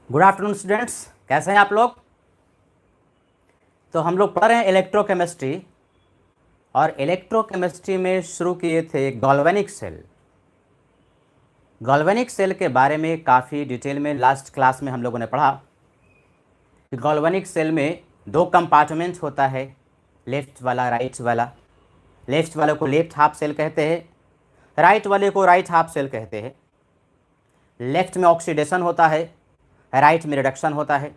Good afternoon students, कैसे हैं आप लोग। तो हम लोग पढ़ रहे हैं इलेक्ट्रोकेमिस्ट्री और इलेक्ट्रोकेमिस्ट्री में शुरू किए थे गैल्वेनिक सेल। गैल्वेनिक सेल के बारे में काफ़ी डिटेल में लास्ट क्लास में हम लोगों ने पढ़ा कि गैल्वेनिक सेल में दो कंपार्टमेंट होता है, लेफ्ट वाला राइट वाला। लेफ्ट वाले को लेफ्ट हाफ सेल कहते हैं, राइट वाले को राइट हाफ सेल कहते हैं। लेफ्ट में ऑक्सीडेशन होता है, राइट में रिडक्शन होता है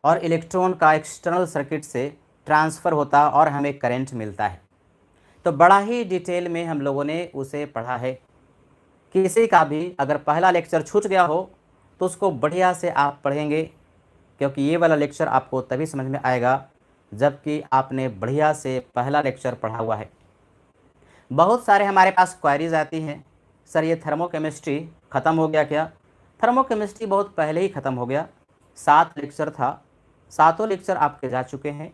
और इलेक्ट्रॉन का एक्सटर्नल सर्किट से ट्रांसफ़र होता है और हमें करंट मिलता है। तो बड़ा ही डिटेल में हम लोगों ने उसे पढ़ा है। किसी का भी अगर पहला लेक्चर छूट गया हो तो उसको बढ़िया से आप पढ़ेंगे, क्योंकि ये वाला लेक्चर आपको तभी समझ में आएगा जबकि आपने बढ़िया से पहला लेक्चर पढ़ा हुआ है। बहुत सारे हमारे पास क्वेरीज आती हैं, सर ये थर्मोकेमिस्ट्री ख़त्म हो गया क्या। थर्मोकेमिस्ट्री बहुत पहले ही ख़त्म हो गया, 7 लेक्चर था, 7 लेक्चर आपके जा चुके हैं।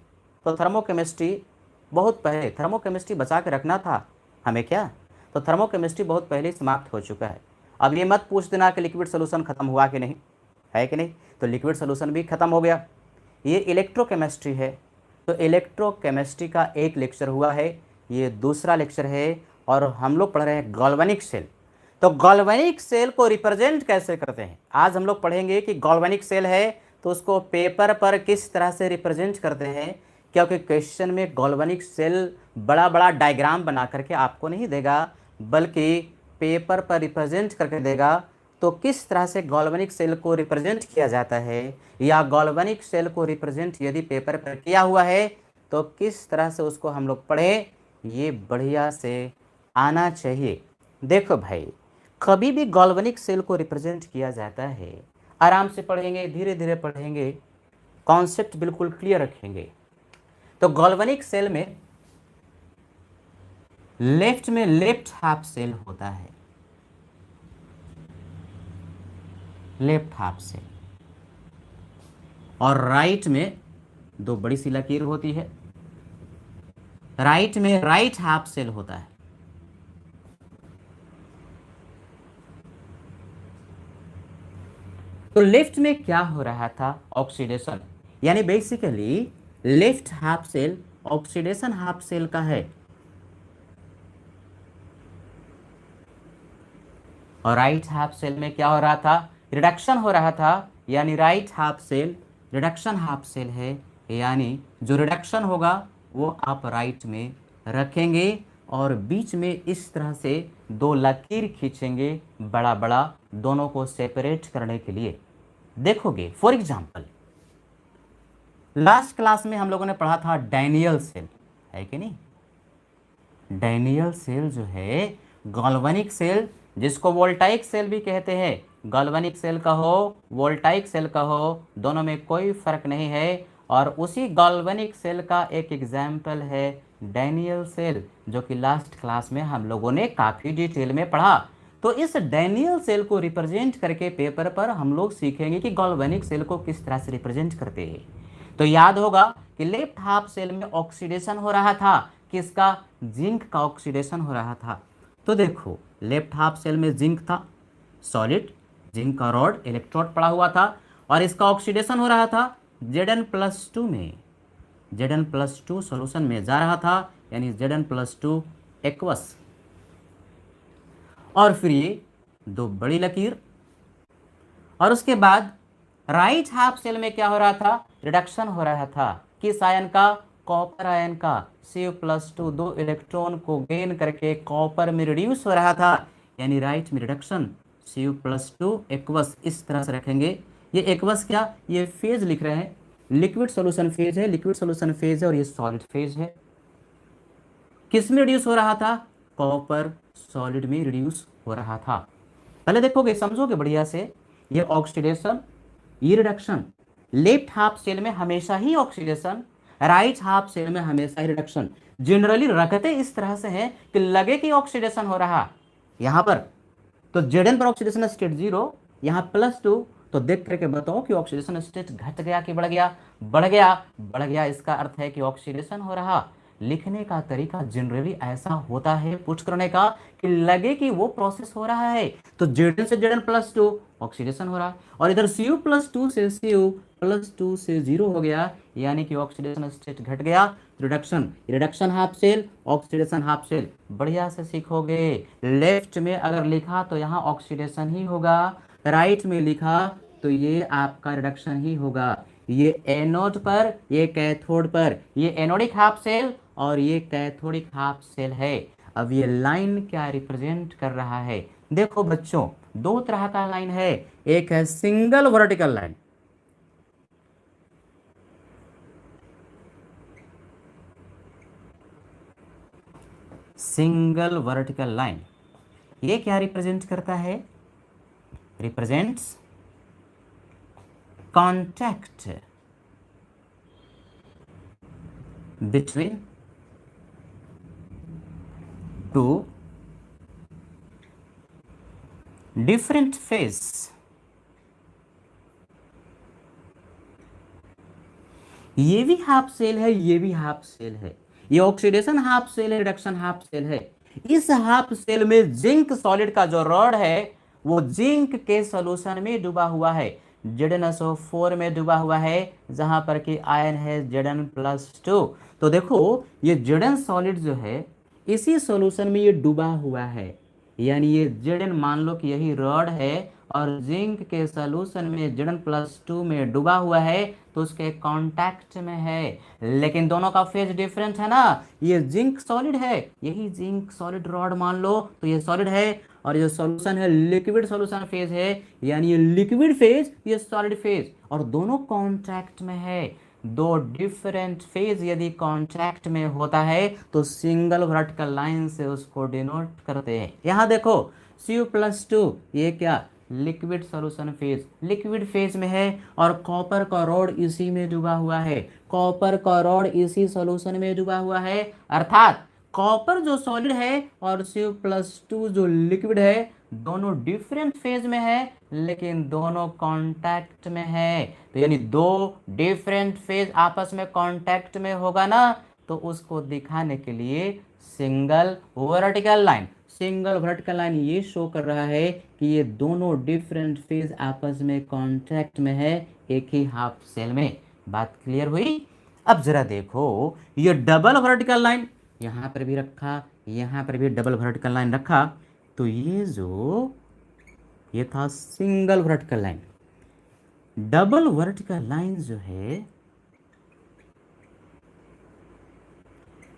तो थर्मोकेमिस्ट्री बहुत पहले, थर्मोकेमिस्ट्री बचा के रखना था हमें क्या। तो थर्मोकेमिस्ट्री बहुत पहले समाप्त हो चुका है। अब ये मत पूछ देना कि लिक्विड सोल्यूशन ख़त्म हुआ कि नहीं, है कि नहीं। तो लिक्विड सोल्यूशन भी ख़त्म हो गया। ये इलेक्ट्रोकेमिस्ट्री है, तो इलेक्ट्रोकेमिस्ट्री का एक लेक्चर हुआ है, ये दूसरा लेक्चर है और हम लोग पढ़ रहे हैं गैल्वेनिक सेल। तो गैल्वेनिक सेल को रिप्रेजेंट कैसे करते हैं, आज हम लोग पढ़ेंगे कि गैल्वेनिक सेल है तो उसको पेपर पर किस तरह से रिप्रेजेंट करते हैं। क्योंकि क्वेश्चन में गैल्वेनिक सेल बड़ा बड़ा डायग्राम बना करके आपको नहीं देगा, बल्कि पेपर पर रिप्रेजेंट करके देगा। तो किस तरह से गैल्वेनिक सेल को रिप्रेजेंट किया जाता है, या गैल्वेनिक सेल को रिप्रेजेंट यदि पेपर पर किया हुआ है तो किस तरह से उसको हम लोग पढ़ें, ये बढ़िया से आना चाहिए। देखो भाई, कभी भी गैल्वेनिक सेल को रिप्रेजेंट किया जाता है, आराम से पढ़ेंगे, धीरे धीरे पढ़ेंगे, कॉन्सेप्ट बिल्कुल क्लियर रखेंगे। तो गैल्वेनिक सेल में लेफ्ट में लेफ्ट हाफ सेल होता है, लेफ्ट हाफ सेल, और राइट में दो बड़ी सी लकीर होती है, राइट में राइट हाफ सेल होता है। तो लेफ्ट में क्या हो रहा था, ऑक्सीडेशन, यानी basically left half cell oxidation half cell का है और राइट हाफ सेल में क्या हो रहा था, रिडक्शन हो रहा था। यानी right half cell reduction half cell है, यानी जो रिडक्शन होगा वो आप राइट में रखेंगे और बीच में इस तरह से दो लकीर खींचेंगे बड़ा बड़ा, दोनों को सेपरेट करने के लिए। देखोगे फॉर एग्जांपल लास्ट क्लास में हम लोगों ने पढ़ा था डैनियल सेल, है कि नहीं। डैनियल सेल जो है गैल्वेनिक सेल, जिसको वोल्टाइक सेल भी कहते हैं, गैल्वेनिक सेल का हो वोल्टाइक सेल का हो, दोनों में कोई फर्क नहीं है। और उसी गैल्वेनिक सेल का एक एग्जाम्पल है डैनियल सेल, जो कि लास्ट क्लास में हम लोगों ने काफ़ी डिटेल में पढ़ा। तो इस डैनियल सेल को रिप्रेजेंट करके पेपर पर हम लोग सीखेंगे कि गैल्वेनिक सेल को किस तरह से रिप्रेजेंट करते हैं। तो याद होगा कि लेफ्ट हाफ सेल में ऑक्सीडेशन हो रहा था, किसका, जिंक का ऑक्सीडेशन हो रहा था। तो देखो लेफ्ट हाफ सेल में जिंक था, सॉलिड जिंक का रॉड इलेक्ट्रोड पड़ा हुआ था और इसका ऑक्सीडेशन हो रहा था Zn+2 में, Zn+2 सॉल्यूशन में जा रहा था, यानी Zn+2 एक्वस। और फिर ये दो बड़ी लकीर, और उसके बाद राइट हाफ सेल में क्या हो रहा था, रिडक्शन हो रहा था, किस आयन का, कॉपर आयन का। Cu+2 दो इलेक्ट्रॉन को गेन करके कॉपर में रिड्यूस हो रहा था, यानी राइट में रिडक्शन, Cu+2 एक्वस। इस तरह से रखेंगे। ये एक्वस क्या, ये फेज लिख रहे हैं, लिक्विड सोल्यूशन फेज है, लिक्विड सोल्यूशन फेज है, और ये सॉलिड फेज है। किस में रिड्यूस हो रहा था, कॉपर सॉलिड में रिड्यूस हो रहा था। पहले देखोगे, समझोगे बढ़िया से, ये ऑक्सीडेशन, ये रिडक्शन। लेफ्ट हाफ सेल में हमेशा ही ऑक्सीडेशन, राइट हाफ सेल में हमेशा ही रिडक्शन। जनरली रखते इस तरह से है कि लगे कि ऑक्सीडेशन हो रहा यहां पर, तो Zn पर ऑक्सीडेशन स्टेट 0, यहाँ +2। तो देख करके बताओ कि ऑक्सीडेशन स्टेट घट गया कि बढ़ गया, बढ़ गया, बढ़ गया। इसका अर्थ है कि ऑक्सीडेशन हो रहा। लिखने का तरीका जनरली ऐसा होता है पुट करने का कि लगे कि वो प्रोसेस हो रहा है। तो Zn से Zn+2 ऑक्सीडेशन हो रहा है, और इधर Cu+2 से Cu+2 से 0 हो गया, यानी कि ऑक्सीडेशन स्टेट घट गया। Reduction, reduction half cell, oxidation half cell. बढ़िया से सीखोगे। लेफ्ट में अगर लिखा तो यहाँ ऑक्सीडेशन ही होगा, राइट में लिखा तो ये आपका रिडक्शन ही होगा। ये एनोड पर, ये कैथोड पर, ये एनोडिक हाफ सेल और ये कैथोडिक हाफ सेल है। अब ये लाइन क्या रिप्रेजेंट कर रहा है? देखो बच्चों, दो तरह का लाइन है। एक है single vertical line, single vertical line. ये क्या रिप्रेजेंट करता है? Represents contact between two different phase. ये भी हाफ सेल है, ये भी हाफ सेल है। ये ऑक्सीडेशन हाफ सेल है, रिडक्शन हाफ सेल है। इस हाफ सेल में जिंक सॉलिड का जो रॉड है वो जिंक के सॉल्यूशन में डूबा हुआ है, ZnSO4 में डूबा हुआ है, जहां पर कि आयन है Zn+2। तो देखो ये Zn सॉलिड जो है इसी सॉल्यूशन में ये डूबा हुआ है, यानी ये Zn मान लो कि यही रॉड है और जिंक के सॉल्यूशन में Zn+2 में डूबा हुआ है, तो उसके कांटेक्ट में है। लेकिन दोनों का फेज डिफरेंट है ना। ये जिंक सॉलिड है, यही जिंक सॉलिड रॉड मान लो तो ये सॉलिड है, और ये सॉल्यूशन है लिक्विड सॉल्यूशन फेज है, यानी ये लिक्विड फेज, ये सॉलिड फेज, और दोनों कांटेक्ट में है। दो डिफरेंट फेज यदि कांटेक्ट में होता है तो सिंगल वर्टिकल लाइन से उसको डिनोट करते हैं। यहां देखो Cu+2 ये क्या liquid solution phase, liquid phase में है, और कॉपर का रॉड इसी में डूबा हुआ है, कॉपर का रॉड इसी सॉल्यूशन में डूबा हुआ है। अर्थात कॉपर जो सॉलिड है और Cu+2 जो लिक्विड है, दोनों डिफरेंट फेज में है लेकिन दोनों कांटेक्ट में है। तो यानी दो डिफरेंट फेज आपस में कांटेक्ट में होगा ना, तो उसको दिखाने के लिए single vertical line, single vertical line ये शो कर रहा है कि ये दोनों डिफरेंट फेज आपस में कांटेक्ट में है एक ही हाफ सेल में। बात क्लियर हुई? अब जरा देखो, ये डबल वर्टिकल लाइन यहां पर भी रखा, यहां पर भी डबल वर्टिकल लाइन रखा, तो ये था single vertical line. Double vertical line जो है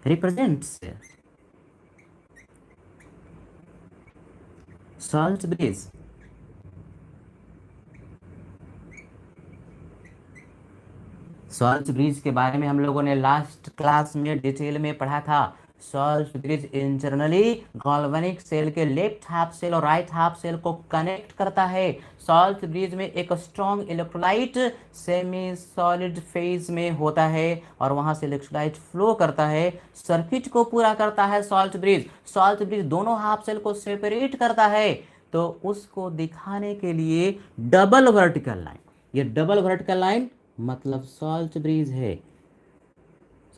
represents salt bridge. Salt bridge के बारे में हम लोगों ने लास्ट क्लास में डिटेल में पढ़ा था। Salt bridge internally galvanic cell के लेफ्ट हाफ सेल और राइट हाफ सेल को कनेक्ट करता है। सॉल्ट ब्रिज में एक strong electrolyte semi solid phase में होता है और वहां से इलेक्ट्रोलाइट फ्लो करता है, सर्किट को पूरा करता है। सॉल्ट ब्रिज दोनों हाफ सेल को सेपरेट करता है, तो उसको दिखाने के लिए डबल वर्टिकल लाइन, ये डबल वर्टिकल लाइन मतलब सॉल्ट ब्रिज है।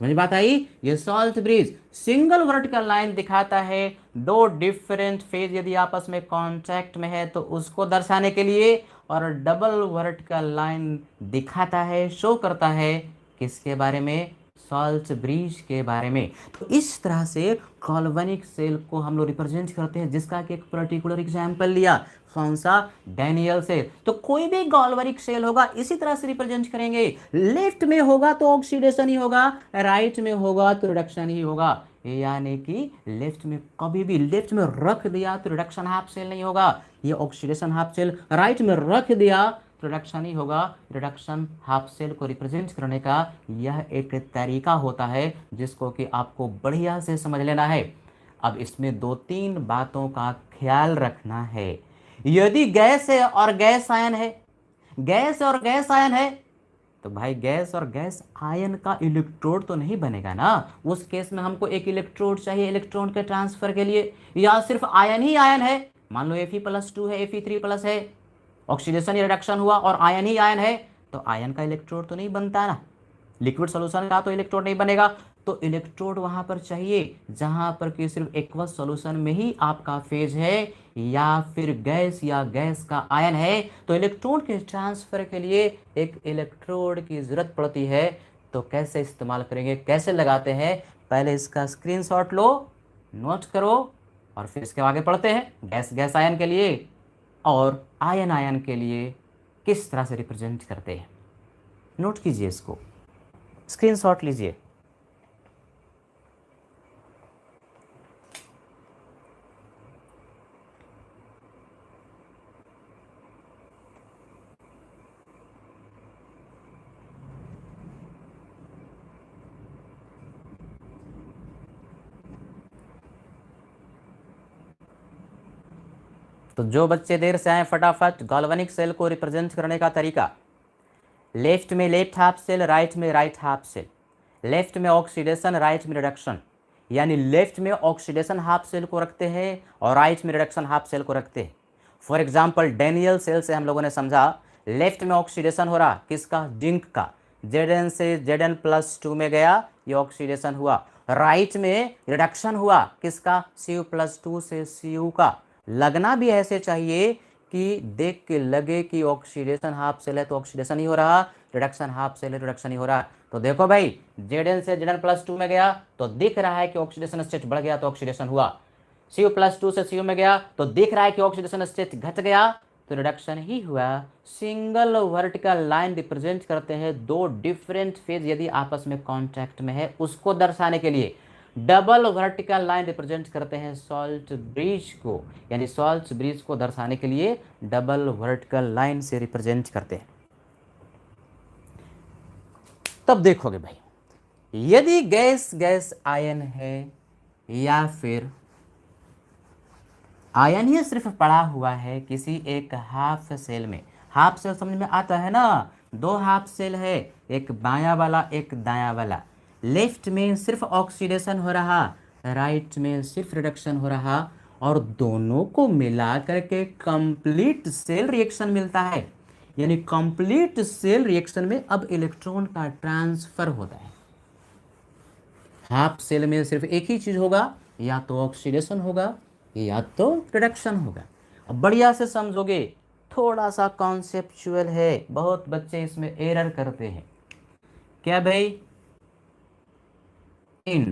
समझ बात आई? ये salt bridge single vertical line दिखाता है, दो डिफरेंट फेज यदि आपस में कांटेक्ट में है तो उसको दर्शाने के लिए, और डबल वर्टिकल लाइन दिखाता है, शो करता है किसके बारे में? सॉल्ट ब्रिज के बारे में। तो इस तरह से गैल्वेनिक सेल को हम लोग रिप्रेजेंट करते हैं, जिसका कि एक पर्टिकुलर एग्जाम्पल लिया, कौन सा? Daniell cell. तो कोई भी गैल्वेनिक सेल होगा इसी तरह से रिप्रेजेंट करेंगे। लेफ्ट में होगा तो ऑक्सीडेशन ही होगा, राइट में होगा तो रिडक्शन ही होगा। यानी कि लेफ्ट में कभी भी लेफ्ट में रख दिया तो रिडक्शन हाफ सेल नहीं होगा, ये ऑक्सीडेशन हाफ सेल। राइट में रख दिया तो रिडक्शन ही होगा। रिडक्शन हाफ सेल को रिप्रेजेंट करने का यह एक तरीका होता है जिसको कि आपको बढ़िया से समझ लेना है। अब इसमें दो तीन बातों का ख्याल रखना है। यदि गैस है और गैस आयन है, गैस और गैस आयन है, तो भाई गैस और गैस आयन का इलेक्ट्रोड तो नहीं बनेगा ना। उस केस में हमको एक इलेक्ट्रोड चाहिए इलेक्ट्रॉन के ट्रांसफर के लिए, या सिर्फ आयन ही आयन है, मान लो Fe+2 है, Fe3+ है, ऑक्सीडेशन या रिडक्शन हुआ और आयन ही आयन है, तो आयन का इलेक्ट्रोड तो नहीं बनता ना, लिक्विड सोल्यूशन का तो इलेक्ट्रोड नहीं बनेगा। तो इलेक्ट्रोड वहां पर चाहिए जहां पर कि सिर्फ एक्वस सॉल्यूशन में ही आपका फेज है या फिर गैस या गैस का आयन है, तो इलेक्ट्रॉन के ट्रांसफर के लिए एक इलेक्ट्रोड की जरूरत पड़ती है। तो कैसे इस्तेमाल करेंगे, कैसे लगाते हैं, पहले इसका स्क्रीनशॉट लो, नोट करो, और फिर इसके आगे पढ़ते हैं गैस गैस आयन के लिए और आयन आयन के लिए किस तरह से रिप्रेजेंट करते हैं। नोट कीजिए, इसको स्क्रीनशॉट लीजिए। तो जो बच्चे देर से आए फटाफट, गैल्वेनिक सेल को रिप्रेजेंट करने का तरीका, लेफ्ट में लेफ्ट हाफ सेल, राइट में राइट हाफ सेल, लेफ्ट में ऑक्सीडेशन, राइट में रिडक्शन, यानी लेफ्ट में ऑक्सीडेशन हाफ सेल को रखते हैं और राइट में रिडक्शन हाफ सेल को रखते हैं। फॉर एग्जांपल डैनियल सेल से हम लोगों ने समझा, लेफ्ट में ऑक्सीडेशन हो रहा किसका, जिंक का, Zn से Zn+2 में गया, ये ऑक्सीडेशन हुआ। राइट में रिडक्शन हुआ किसका, Cu+2 से Cu का। लगना भी ऐसे चाहिए कि देख के लगे कि ऑक्सीडेशन हाफ सेल है तो ऑक्सीडेशन ही हो रहा, रिडक्शन हाफ सेल है रिडक्शन ही हो रहा। तो देखो भाई, Zn से Zn+2 में गया तो दिख रहा है कि ऑक्सीडेशन स्टेट बढ़ गया तो ऑक्सीडेशन हुआ, Cu+2 से Cu में गया तो दिख रहा है कि ऑक्सीडेशन स्टेट घट गया तो रिडक्शन ही हुआ। सिंगल वर्टिकल लाइन रिप्रेजेंट करते हैं दो डिफरेंट फेज यदि आपस में कांटेक्ट में है उसको दर्शाने के लिए। डबल वर्टिकल लाइन रिप्रेजेंट करते हैं सॉल्ट ब्रिज को, यानी सॉल्ट ब्रिज को दर्शाने के लिए डबल वर्टिकल लाइन से रिप्रेजेंट करते हैं। तब देखोगे भाई, यदि गैस गैस आयन है या फिर आयन ही सिर्फ पड़ा हुआ है किसी एक हाफ सेल में, हाफ सेल समझ में आता है ना, दो हाफ सेल है, एक बायां वाला एक दायां वाला, लेफ्ट में सिर्फ ऑक्सीडेशन हो रहा, राइट में सिर्फ रिडक्शन हो रहा, और दोनों को मिला करके कंप्लीट सेल रिएक्शन मिलता है। यानी कंप्लीट सेल रिएक्शन में अब इलेक्ट्रॉन का ट्रांसफर होता है। हाफ सेल में सिर्फ एक ही चीज होगा, या तो ऑक्सीडेशन होगा या तो रिडक्शन होगा। अब बढ़िया से समझोगे, थोड़ा सा कॉन्सेप्चुअल है, बहुत बच्चे इसमें एरर करते हैं। क्या भाई, in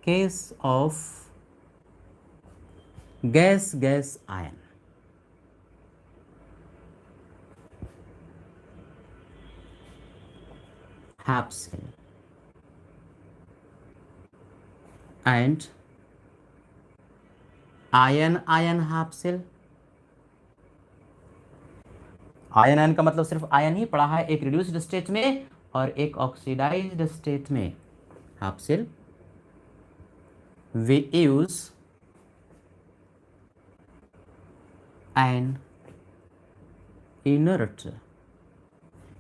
case of gas gas ion, half cell and ion ion half cell. Ion ion का मतलब सिर्फ आयन ही पड़ा है, एक रिड्यूस्ड स्टेट में और एक ऑक्सीडाइज्ड स्टेट में half cell. We use an inert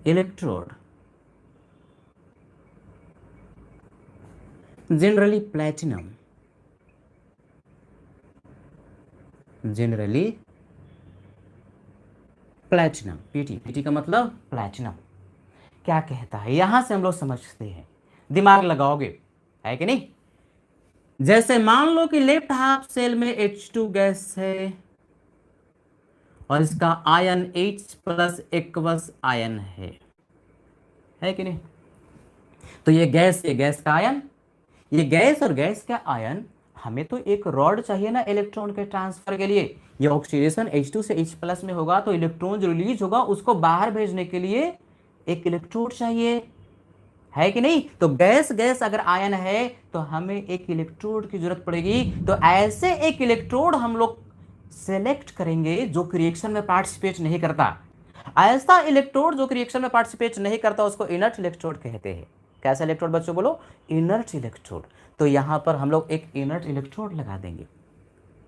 electrode, generally platinum, generally platinum, PT, PT का मतलब प्लेटिनम। क्या कहता है यहां से हम लोग समझते हैं, दिमाग लगाओगे है कि नहीं। जैसे मान लो कि लेफ्ट हाफ सेल में H2 गैस है और इसका आयन H+ एक्वस आयन है कि नहीं। तो ये गैस का आयन, ये गैस और गैस का आयन, हमें तो एक रॉड चाहिए ना इलेक्ट्रॉन के ट्रांसफर के लिए। ये ऑक्सीडेशन H2 से H+ में होगा तो इलेक्ट्रॉन जो रिलीज होगा उसको बाहर भेजने के लिए एक इलेक्ट्रोड चाहिए, है कि नहीं। तो गैस गैस अगर आयन है तो हमें एक इलेक्ट्रोड की जरूरत पड़ेगी। तो ऐसे एक इलेक्ट्रोड हम लोग सेलेक्ट करेंगे जो रिएक्शन में पार्टिसिपेट नहीं करता। ऐसा इलेक्ट्रोड जो रिएक्शन में पार्टिसिपेट नहीं करता उसको इनर्ट इलेक्ट्रोड कहते हैं। कैसा इलेक्ट्रोड बच्चों, बोलो, इनर्ट इलेक्ट्रोड। तो यहां पर हम लोग एक इनर्ट इलेक्ट्रोड लगा देंगे,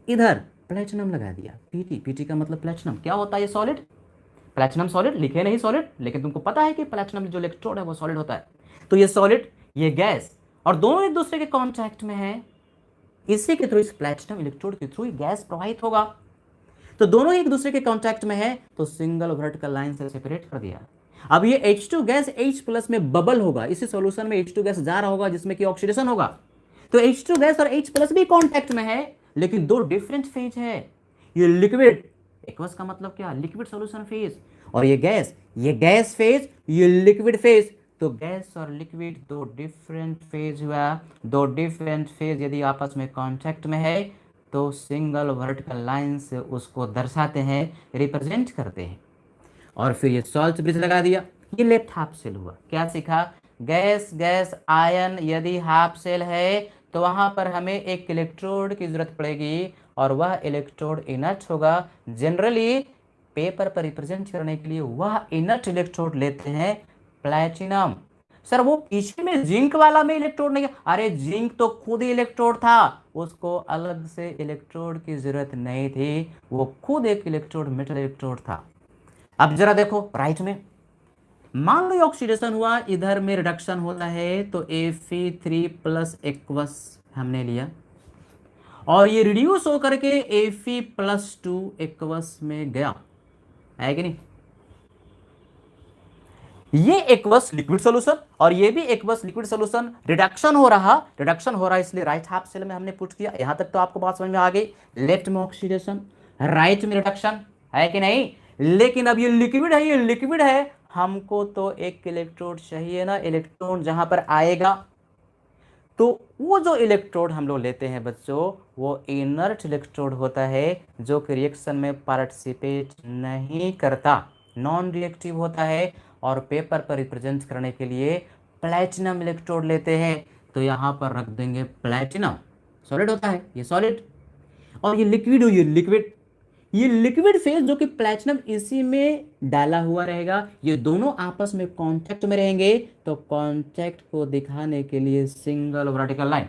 इधर प्लेटिनम लगा दिया, पीटी, पीटी का मतलब प्लेटिनम। क्या होता है ये, सॉलिड, प्लेटिनम सॉलिड, लिखे नहीं सॉलिड, लेकिन तुमको पता है कि प्लेटिनम जो इलेक्ट्रोड है वो सॉलिड होता है। तो ये सॉलिड, ये गैस, और दोनों एक दूसरे के कॉन्टैक्ट में है, इसी के थ्रू, इस प्लेटिनम इलेक्ट्रोड के थ्रू गैस प्रवाहित होगा। तो दोनों एक दूसरे के कॉन्टैक्ट में है तो सिंगल वर्टिकल लाइन से सेपरेट कर दिया। अब ये H2 गैस H प्लस में बबल होगा, इसी सॉल्यूशन में H2 गैस जा रहा होगा जिसमें कि ऑक्सीडेशन होगा। तो H2 गैस और H प्लस भी कांटेक्ट में है, लेकिन दो डिफरेंट फेज है। ये लिक्विड एक्वस का मतलब क्या, लिक्विड सॉल्यूशन फेज, और ये गैस फेज, ये लिक्विड फेज। तो गैस और लिक्विड दो डिफरेंट फेज हुआ। दो डिफरेंट फेज यदि आपस में कांटेक्ट में है तो सिंगल वर्टिकल लाइन से उसको दर्शाते हैं, रिप्रेजेंट करते हैं। और फिर ये सॉल्ट ब्रिज लगा दिया। ये लेफ्ट हाफ सेल हुआ। क्या सीखा, गैस गैस आयन यदि हाफ सेल है तो वहां पर हमें एक इलेक्ट्रोड की जरूरत पड़ेगी, और वह इलेक्ट्रोड इनर्ट होगा। जनरली पेपर पर रिप्रेजेंट करने के लिए वह इनर्ट इलेक्ट्रोड लेते हैं प्लैटिनम। सर वो पीछे में जिंक वाला में इलेक्ट्रोड नहीं है, अरे जिंक तो खुद ही इलेक्ट्रोड था, उसको अलग से इलेक्ट्रोड की जरूरत नहीं थी, वो खुद एक इलेक्ट्रोड मेटल इलेक्ट्रोड था। अब जरा देखो राइट में, मान लो ऑक्सीडेशन हुआ, इधर में रिडक्शन होता है तो Fe3 प्लस एक्वस हमने लिया, और ये रिड्यूस होकर के Fe+2 एक्वस में गया, है कि नहीं। ये एक्वस लिक्विड सॉल्यूशन और ये भी एक्वस लिक्विड सॉल्यूशन, रिडक्शन हो रहा इसलिए राइट हाफ सेल में हमने पुट किया। यहां तक तो आपको बात समझ में आ गई। लेफ्ट में ऑक्सीडेशन, राइट में रिडक्शन, है कि नहीं। लेकिन अब ये लिक्विड है, ये लिक्विड है, हमको तो एक इलेक्ट्रोड चाहिए ना, इलेक्ट्रॉन जहां पर आएगा। तो वो जो इलेक्ट्रोड हम लोग लेते हैं बच्चों, वो इनर्ट इलेक्ट्रोड होता है, जो कि रिएक्शन में पार्टिसिपेट नहीं करता, नॉन रिएक्टिव होता है। और पेपर पर रिप्रेजेंट करने के लिए प्लैटिनम इलेक्ट्रोड लेते हैं, तो यहाँ पर रख देंगे प्लैटिनम। सॉलिड होता है ये, सॉलिड। और ये लिक्विड हो, ये लिक्विड फेज जो कि प्लैटिनम इसी में डाला हुआ रहेगा, ये दोनों आपस में कांटेक्ट में रहेंगे, तो कांटेक्ट को दिखाने के लिए सिंगल वर्टिकल लाइन।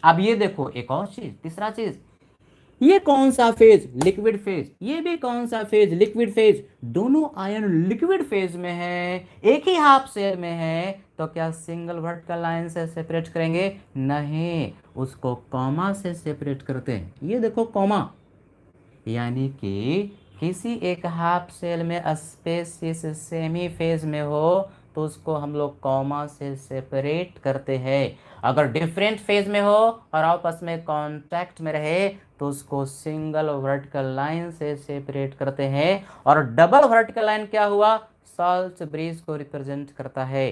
अब ये देखो एक और चीज, तीसरा चीज, ये कौन सा फेज, लिक्विड फेज, ये भी कौन सा फेज, लिक्विड फेज। दोनों आयन लिक्विड फेज में है, एक ही हाफ सेल में है, तो क्या सिंगल वर्टिकल लाइन से सेपरेट करेंगे, नहीं, उसको कॉमा से सेपरेट करते हैं। ये देखो कॉमा, यानी कि किसी एक हाफ सेल में स्पेसिस सेमी फेज में हो तो उसको हम लोग कॉमा से सेपरेट करते हैं। अगर डिफरेंट फेज में हो और आपस में कांटेक्ट में रहे तो उसको सिंगल वर्टिकल लाइन से सेपरेट करते हैं। और डबल वर्टिकल लाइन क्या हुआ, सॉल्ट ब्रिज को रिप्रेजेंट करता है।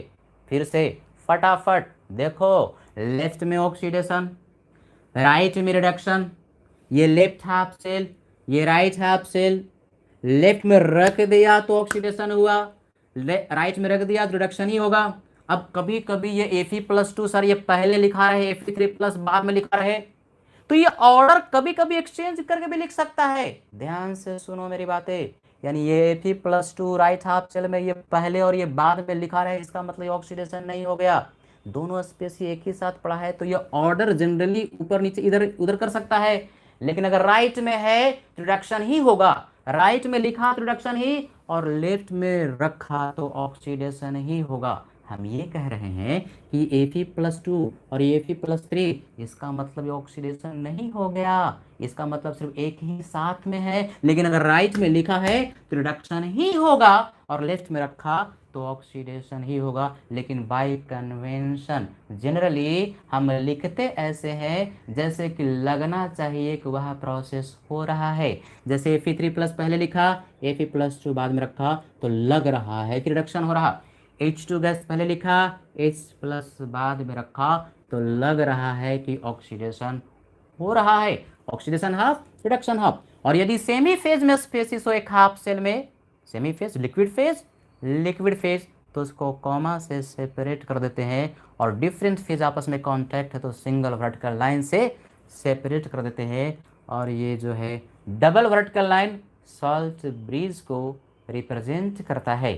फिर से फटाफट देखो, लेफ्ट में ऑक्सीडेशन, राइट में रिडक्शन, ये लेफ्ट हाफ सेल, ये राइट हाफ सेल। लेफ्ट में रख दिया तो ऑक्सीडेशन हुआ, राइट में रख दिया तो रिडक्शन ही होगा। अब कभी कभी ये Fe+2 सर ये पहले लिखा रहे, Fe3 प्लस बाद में लिखा रहे, तो ये ऑर्डर कभी कभी एक्सचेंज करके भी लिख सकता है। ध्यान से सुनो मेरी बातें, यानी ये Fe+2 राइट हाफ सेल में ये पहले और ये बाद में लिखा रहे, इसका मतलब ऑक्सीडेशन नहीं हो गया, दोनों स्पेस एक ही साथ पड़ा है, तो ये ऑर्डर जनरली ऊपर नीचे इधर उधर कर सकता है। लेकिन अगर राइट में है तो रिडक्शन ही होगा, राइट में लिखा तो रिडक्शन ही, और लेफ्ट में रखा तो ऑक्सीडेशन ही होगा। हम ये कह रहे हैं कि Fe+2 और Fe+3, इसका मतलब ऑक्सीडेशन नहीं हो गया, इसका मतलब सिर्फ एक ही साथ में है। लेकिन अगर राइट में लिखा है तो रिडक्शन ही होगा, और लेफ्ट में रखा तो ऑक्सीडेशन ही होगा। लेकिन बाय कन्वेंशन जनरली हम लिखते ऐसे हैं जैसे कि लगना चाहिए कि वह प्रोसेस हो रहा है। जैसे Fe3 प्लस पहले लिखा, Fe+2 बाद में रखा, तो लग रहा है कि रिडक्शन हो रहा। H2 गैस पहले लिखा, H प्लस बाद में रखा, तो लग रहा है कि ऑक्सीडेशन हो रहा है। Oxidation half, reduction half. और यदि सेमी फेज में स्पेसिस हो एक हाफ सेल में, सेमी फेज लिक्विड फेज, तो उसको कॉमा से सेपरेट कर देते हैं। और डिफरेंट फेज आपस में कांटेक्ट है तो सिंगल वर्टिकल लाइन से सेपरेट कर देते हैं। और ये जो है double vertical line salt bridge को रिप्रेजेंट करता है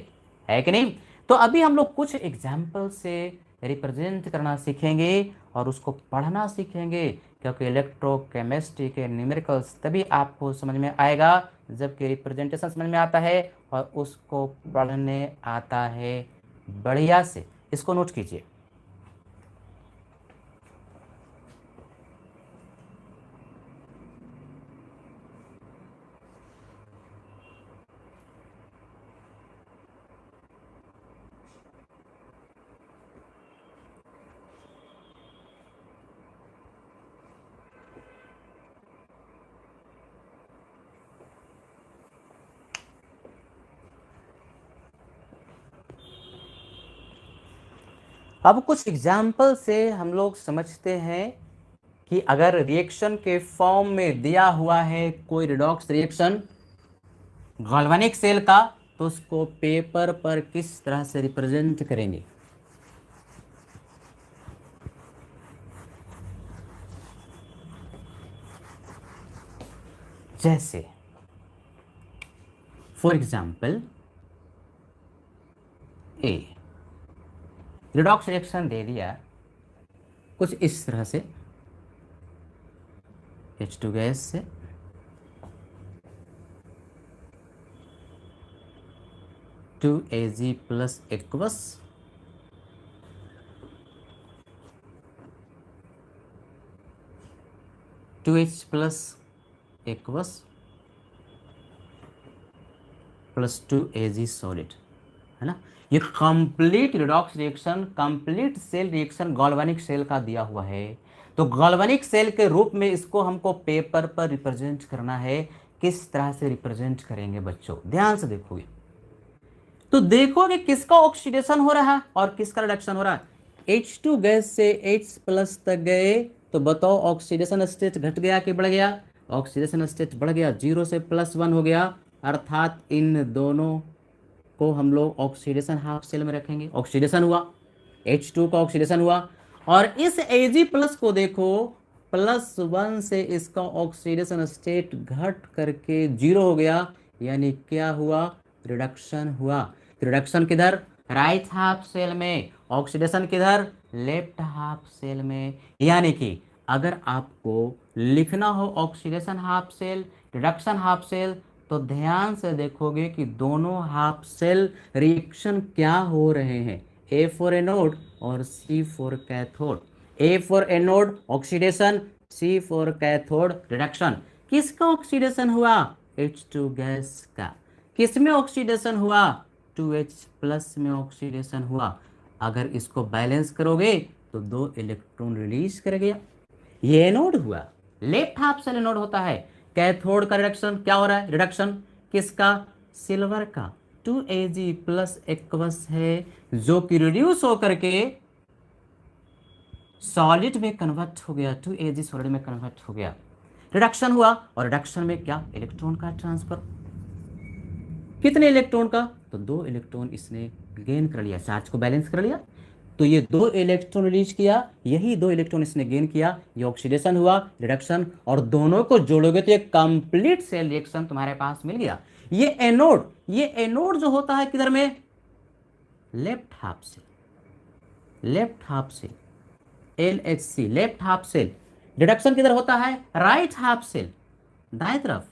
कि नहीं। तो अभी हम लोग कुछ एग्जाम्पल से रिप्रेजेंट करना सीखेंगे और उसको पढ़ना सीखेंगे, क्योंकि इलेक्ट्रोकेमिस्ट्री के न्यूमेरिकल्स तभी आपको समझ में आएगा जबकि रिप्रेजेंटेशन समझ में आता है और उसको पढ़ने आता है बढ़िया से। इसको नोट कीजिए। अब कुछ एग्जाम्पल से हम लोग समझते हैं कि अगर रिएक्शन के फॉर्म में दिया हुआ है कोई रिडॉक्स रिएक्शन गैल्वेनिक सेल का, तो उसको पेपर पर किस तरह से रिप्रेजेंट करेंगे। जैसे for example a redox reaction दे दिया कुछ इस तरह से, H2 गैस से two Ag plus aqueous two H plus aqueous plus two Ag solid, है ना। ये complete redox reaction, complete cell reaction galvanic cell का दिया हुआ है। तो गैल्वेनिक सेल के रूप में इसको हमको पेपर पर रिप्रेजेंट करना है। किस तरह से रिप्रेजेंट करेंगे बच्चों, ध्यान से देखोगे तो देखोगे किसका ऑक्सीडेशन हो रहा है और किसका रिडक्शन हो रहा है। H2 गैस से H प्लस तक गए तो बताओ ऑक्सीडेशन स्टेट घट गया कि बढ़ गया। ऑक्सीडेशन स्टेट बढ़ गया, 0 से +1 हो गया, अर्थात इन दोनों को हम लोग ऑक्सीडेशन हाफ सेल में रखेंगे। ऑक्सीडेशन हुआ, H2 का ऑक्सीडेशन हुआ, और इस Ag प्लस को देखो +1 से इसका ऑक्सीडेशन स्टेट घट करके 0 हो गया, यानी क्या हुआ, रिडक्शन हुआ। रिडक्शन किधर, राइट हाफ सेल में, ऑक्सीडेशन किधर, लेफ्ट हाफ सेल में। यानी कि अगर आपको लिखना हो oxidation half cell, reduction half cell, तो ध्यान से देखोगे कि दोनों हाफ सेल रिएक्शन क्या हो रहे हैं, A फॉर एनोड और C for cathode. A for anode oxidation, C for cathode reduction. किसका ऑक्सीडेशन हुआ, H2 गैस का। किसमें ऑक्सीडेशन हुआ, 2H प्लस में ऑक्सीडेशन हुआ। अगर इसको बैलेंस करोगे तो 2 इलेक्ट्रॉन रिलीज कर गया, ये एनोड हुआ, लेफ्ट हाफ सेल एनोड होता है। कैथोड का रिडक्शन क्या हो रहा है, रिडक्शन किसका, सिल्वर का, 2Ag प्लस एक्वस है, जो कि रिड्यूस होकर के सॉलिड में कन्वर्ट हो गया, 2Ag सॉलिड में कन्वर्ट हो गया, रिडक्शन हुआ। और रिडक्शन में क्या, इलेक्ट्रॉन का ट्रांसफर। कितने इलेक्ट्रॉन का, तो 2 इलेक्ट्रॉन इसने गेन कर लिया, चार्ज को बैलेंस कर लिया, तो ये 2 इलेक्ट्रॉन रिलीज किया, यही 2 इलेक्ट्रॉन इसने गेन किया, ये ऑक्सीडेशन हुआ, रिडक्शन, और दोनों को जोड़ोगे तो ये कंप्लीट सेल रिएक्शन तुम्हारे पास मिल गया। ये एनोड जो होता है किधर में, left half cell, left half cell, LHC left half cell. Reduction किधर होता है, राइट हाफ सेल, दाएं तरफ,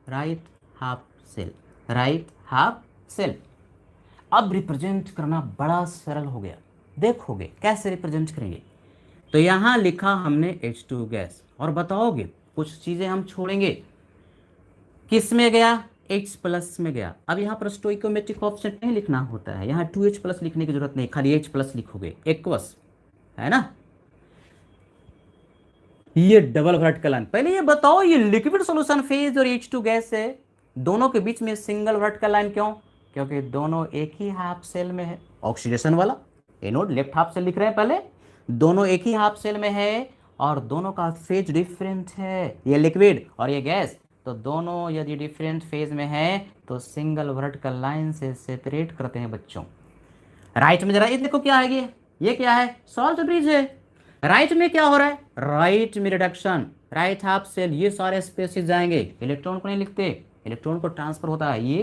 right half cell, right half cell. अब रिप्रेजेंट करना बड़ा सरल हो गया, देखोगे कैसे रिप्रेजेंट करेंगे। तो यहां लिखा हमने H2 गैस, और बताओगे कुछ चीजें हम छोड़ेंगे, किस में गया, H प्लस में गया। अब यहां पर स्टोइकोमेट्रिक कोएफिशिएंट नहीं लिखना होता है, यहां 2H प्लस लिखने की जरूरत नहीं, खाली H प्लस लिखोगे, एक्वस, है ना। ये डबल वर्टिकल लाइन, पहले ये बताओ ये लिक्विड सॉल्यूशन फेज और H2 गैस है, दोनों के बीच में सिंगल वर्टिकल लाइन क्यों, क्योंकि दोनों एक ही हाफ सेल में है। ऑक्सीडेशन वाला एनोड लेफ्ट हाफ सेल लिख रहे हैं, पहले दोनों एक ही हाफ सेल में है, और दोनों का फेज डिफरेंट है, ये लिक्विड और ये गैस, तो दोनों यदि डिफरेंट फेज में है तो सिंगल वर्टिकल लाइन से सेपरेट करते हैं बच्चों। राइट में जरा ये देखो क्या है, ये क्या है, सॉल्ट ब्रिज है। राइट में क्या हो रहा है, राइट में रिडक्शन, राइट हाफ सेल, ये सारे स्पेसेस जाएंगे, इलेक्ट्रॉन को नहीं लिखते, इलेक्ट्रॉन को ट्रांसफर होता है, ये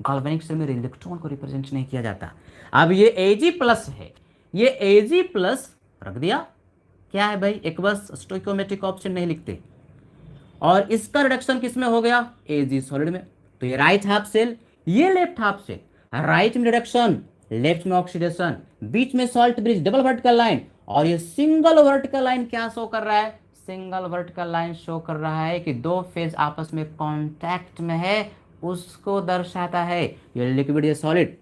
गैल्वेनिक सेल में इलेक्ट्रॉन को रिप्रेजेंट नहीं किया जाता। अब ये Ag प्लस है, ये Ag प्लस रख दिया, क्या है भाई, एक्वस, स्टोइकोमेट्रिक ऑप्शन नहीं लिखते, और इसका रिडक्शन किस में हो गया, Ag सॉलिड में। तो ये राइट हाफ सेल, ये लेफ्ट हाफ सेल, राइट में रिडक्शन, लेफ्ट में ऑक्सीडेशन, बीच में salt bridge, double vertical line, और ये सिंगल वर्टिकल लाइन क्या शो कर रहा है, सिंगल वर्टिकल लाइन शो कर रहा है कि दो फेज आपस में कांटेक्ट में है, उसको दर्शाता है। ये लिक्विड, ये सॉलिड,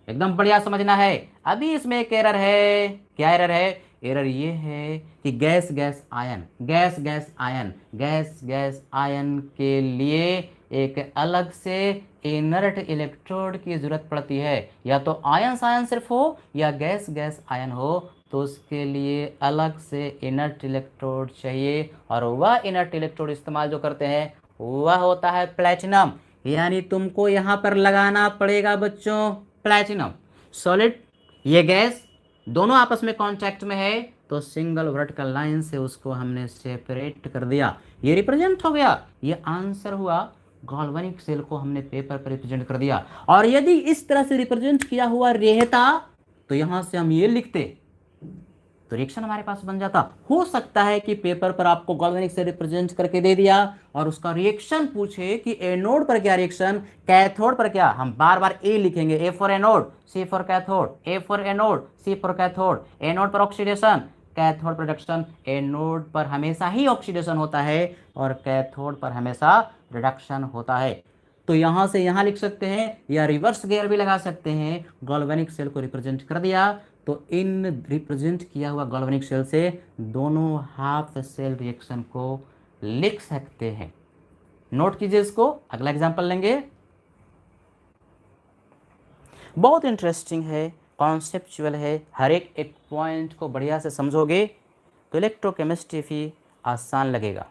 एकदम बढ़िया समझना है। अभी इसमें एक एरर है, क्या एरर है, एरर ये है कि gas gas ion, gas gas ion, gas gas ion के लिए एक अलग से इनर्ट इलेक्ट्रोड की जरूरत पड़ती है, या तो आयन आयन सिर्फ हो या गैस गैस आयन हो, तो उसके लिए अलग से इनर्ट इलेक्ट्रोड चाहिए, और वह इनर्ट इलेक्ट्रोड इस्तेमाल जो करते हैं वह होता है प्लैटिनम। यानी तुमको यहाँ पर लगाना पड़ेगा बच्चों प्लैटिनम। सॉलिड, ये गैस दोनों आपस में कांटेक्ट में है, तो सिंगल वर्टिकल लाइन से उसको हमने सेपरेट कर दिया, ये रिप्रेजेंट हो गया। ये आंसर हुआ, गॉल्वेनिक सेल को हमने पेपर पर रिप्रेजेंट कर दिया। और यदि इस तरह से रिप्रेजेंट किया हुआ रहता तो यहां से हम ये लिखते, तो रिएक्शन हमारे पास बन जाता। हो सकता है कि पेपर पर आपको गॉल्वेनिक से रिप्रेजेंट करके दे दिया और उसका रिएक्शन पूछे कि एनोड पर क्या रिएक्शन, कैथोड पर क्या। हम बार बार ए लिखेंगे, A for anode, C for cathode, A for anode, C for cathode. Anode पर ऑक्सीडेशन, कैथोड पर रिडक्शन। एनोड पर हमेशा ही ऑक्सीडेशन होता है और कैथोड पर हमेशा रिडक्शन होता है। तो यहां से यहां लिख सकते हैं या रिवर्स गियर भी लगा सकते हैं। गॉल्वेनिक सेल को रिप्रेजेंट कर दिया, तो इन रिप्रेजेंट किया हुआ गॉल्वेनिक सेल से दोनों हाफ सेल रिएक्शन को लिख सकते हैं। नोट कीजिए इसको, अगला एग्जांपल लेंगे। बहुत इंटरेस्टिंग है, कॉन्सेप्चुअल है, हर एक पॉइंट को बढ़िया से समझोगे तो इलेक्ट्रोकेमिस्ट्री भी आसान लगेगा।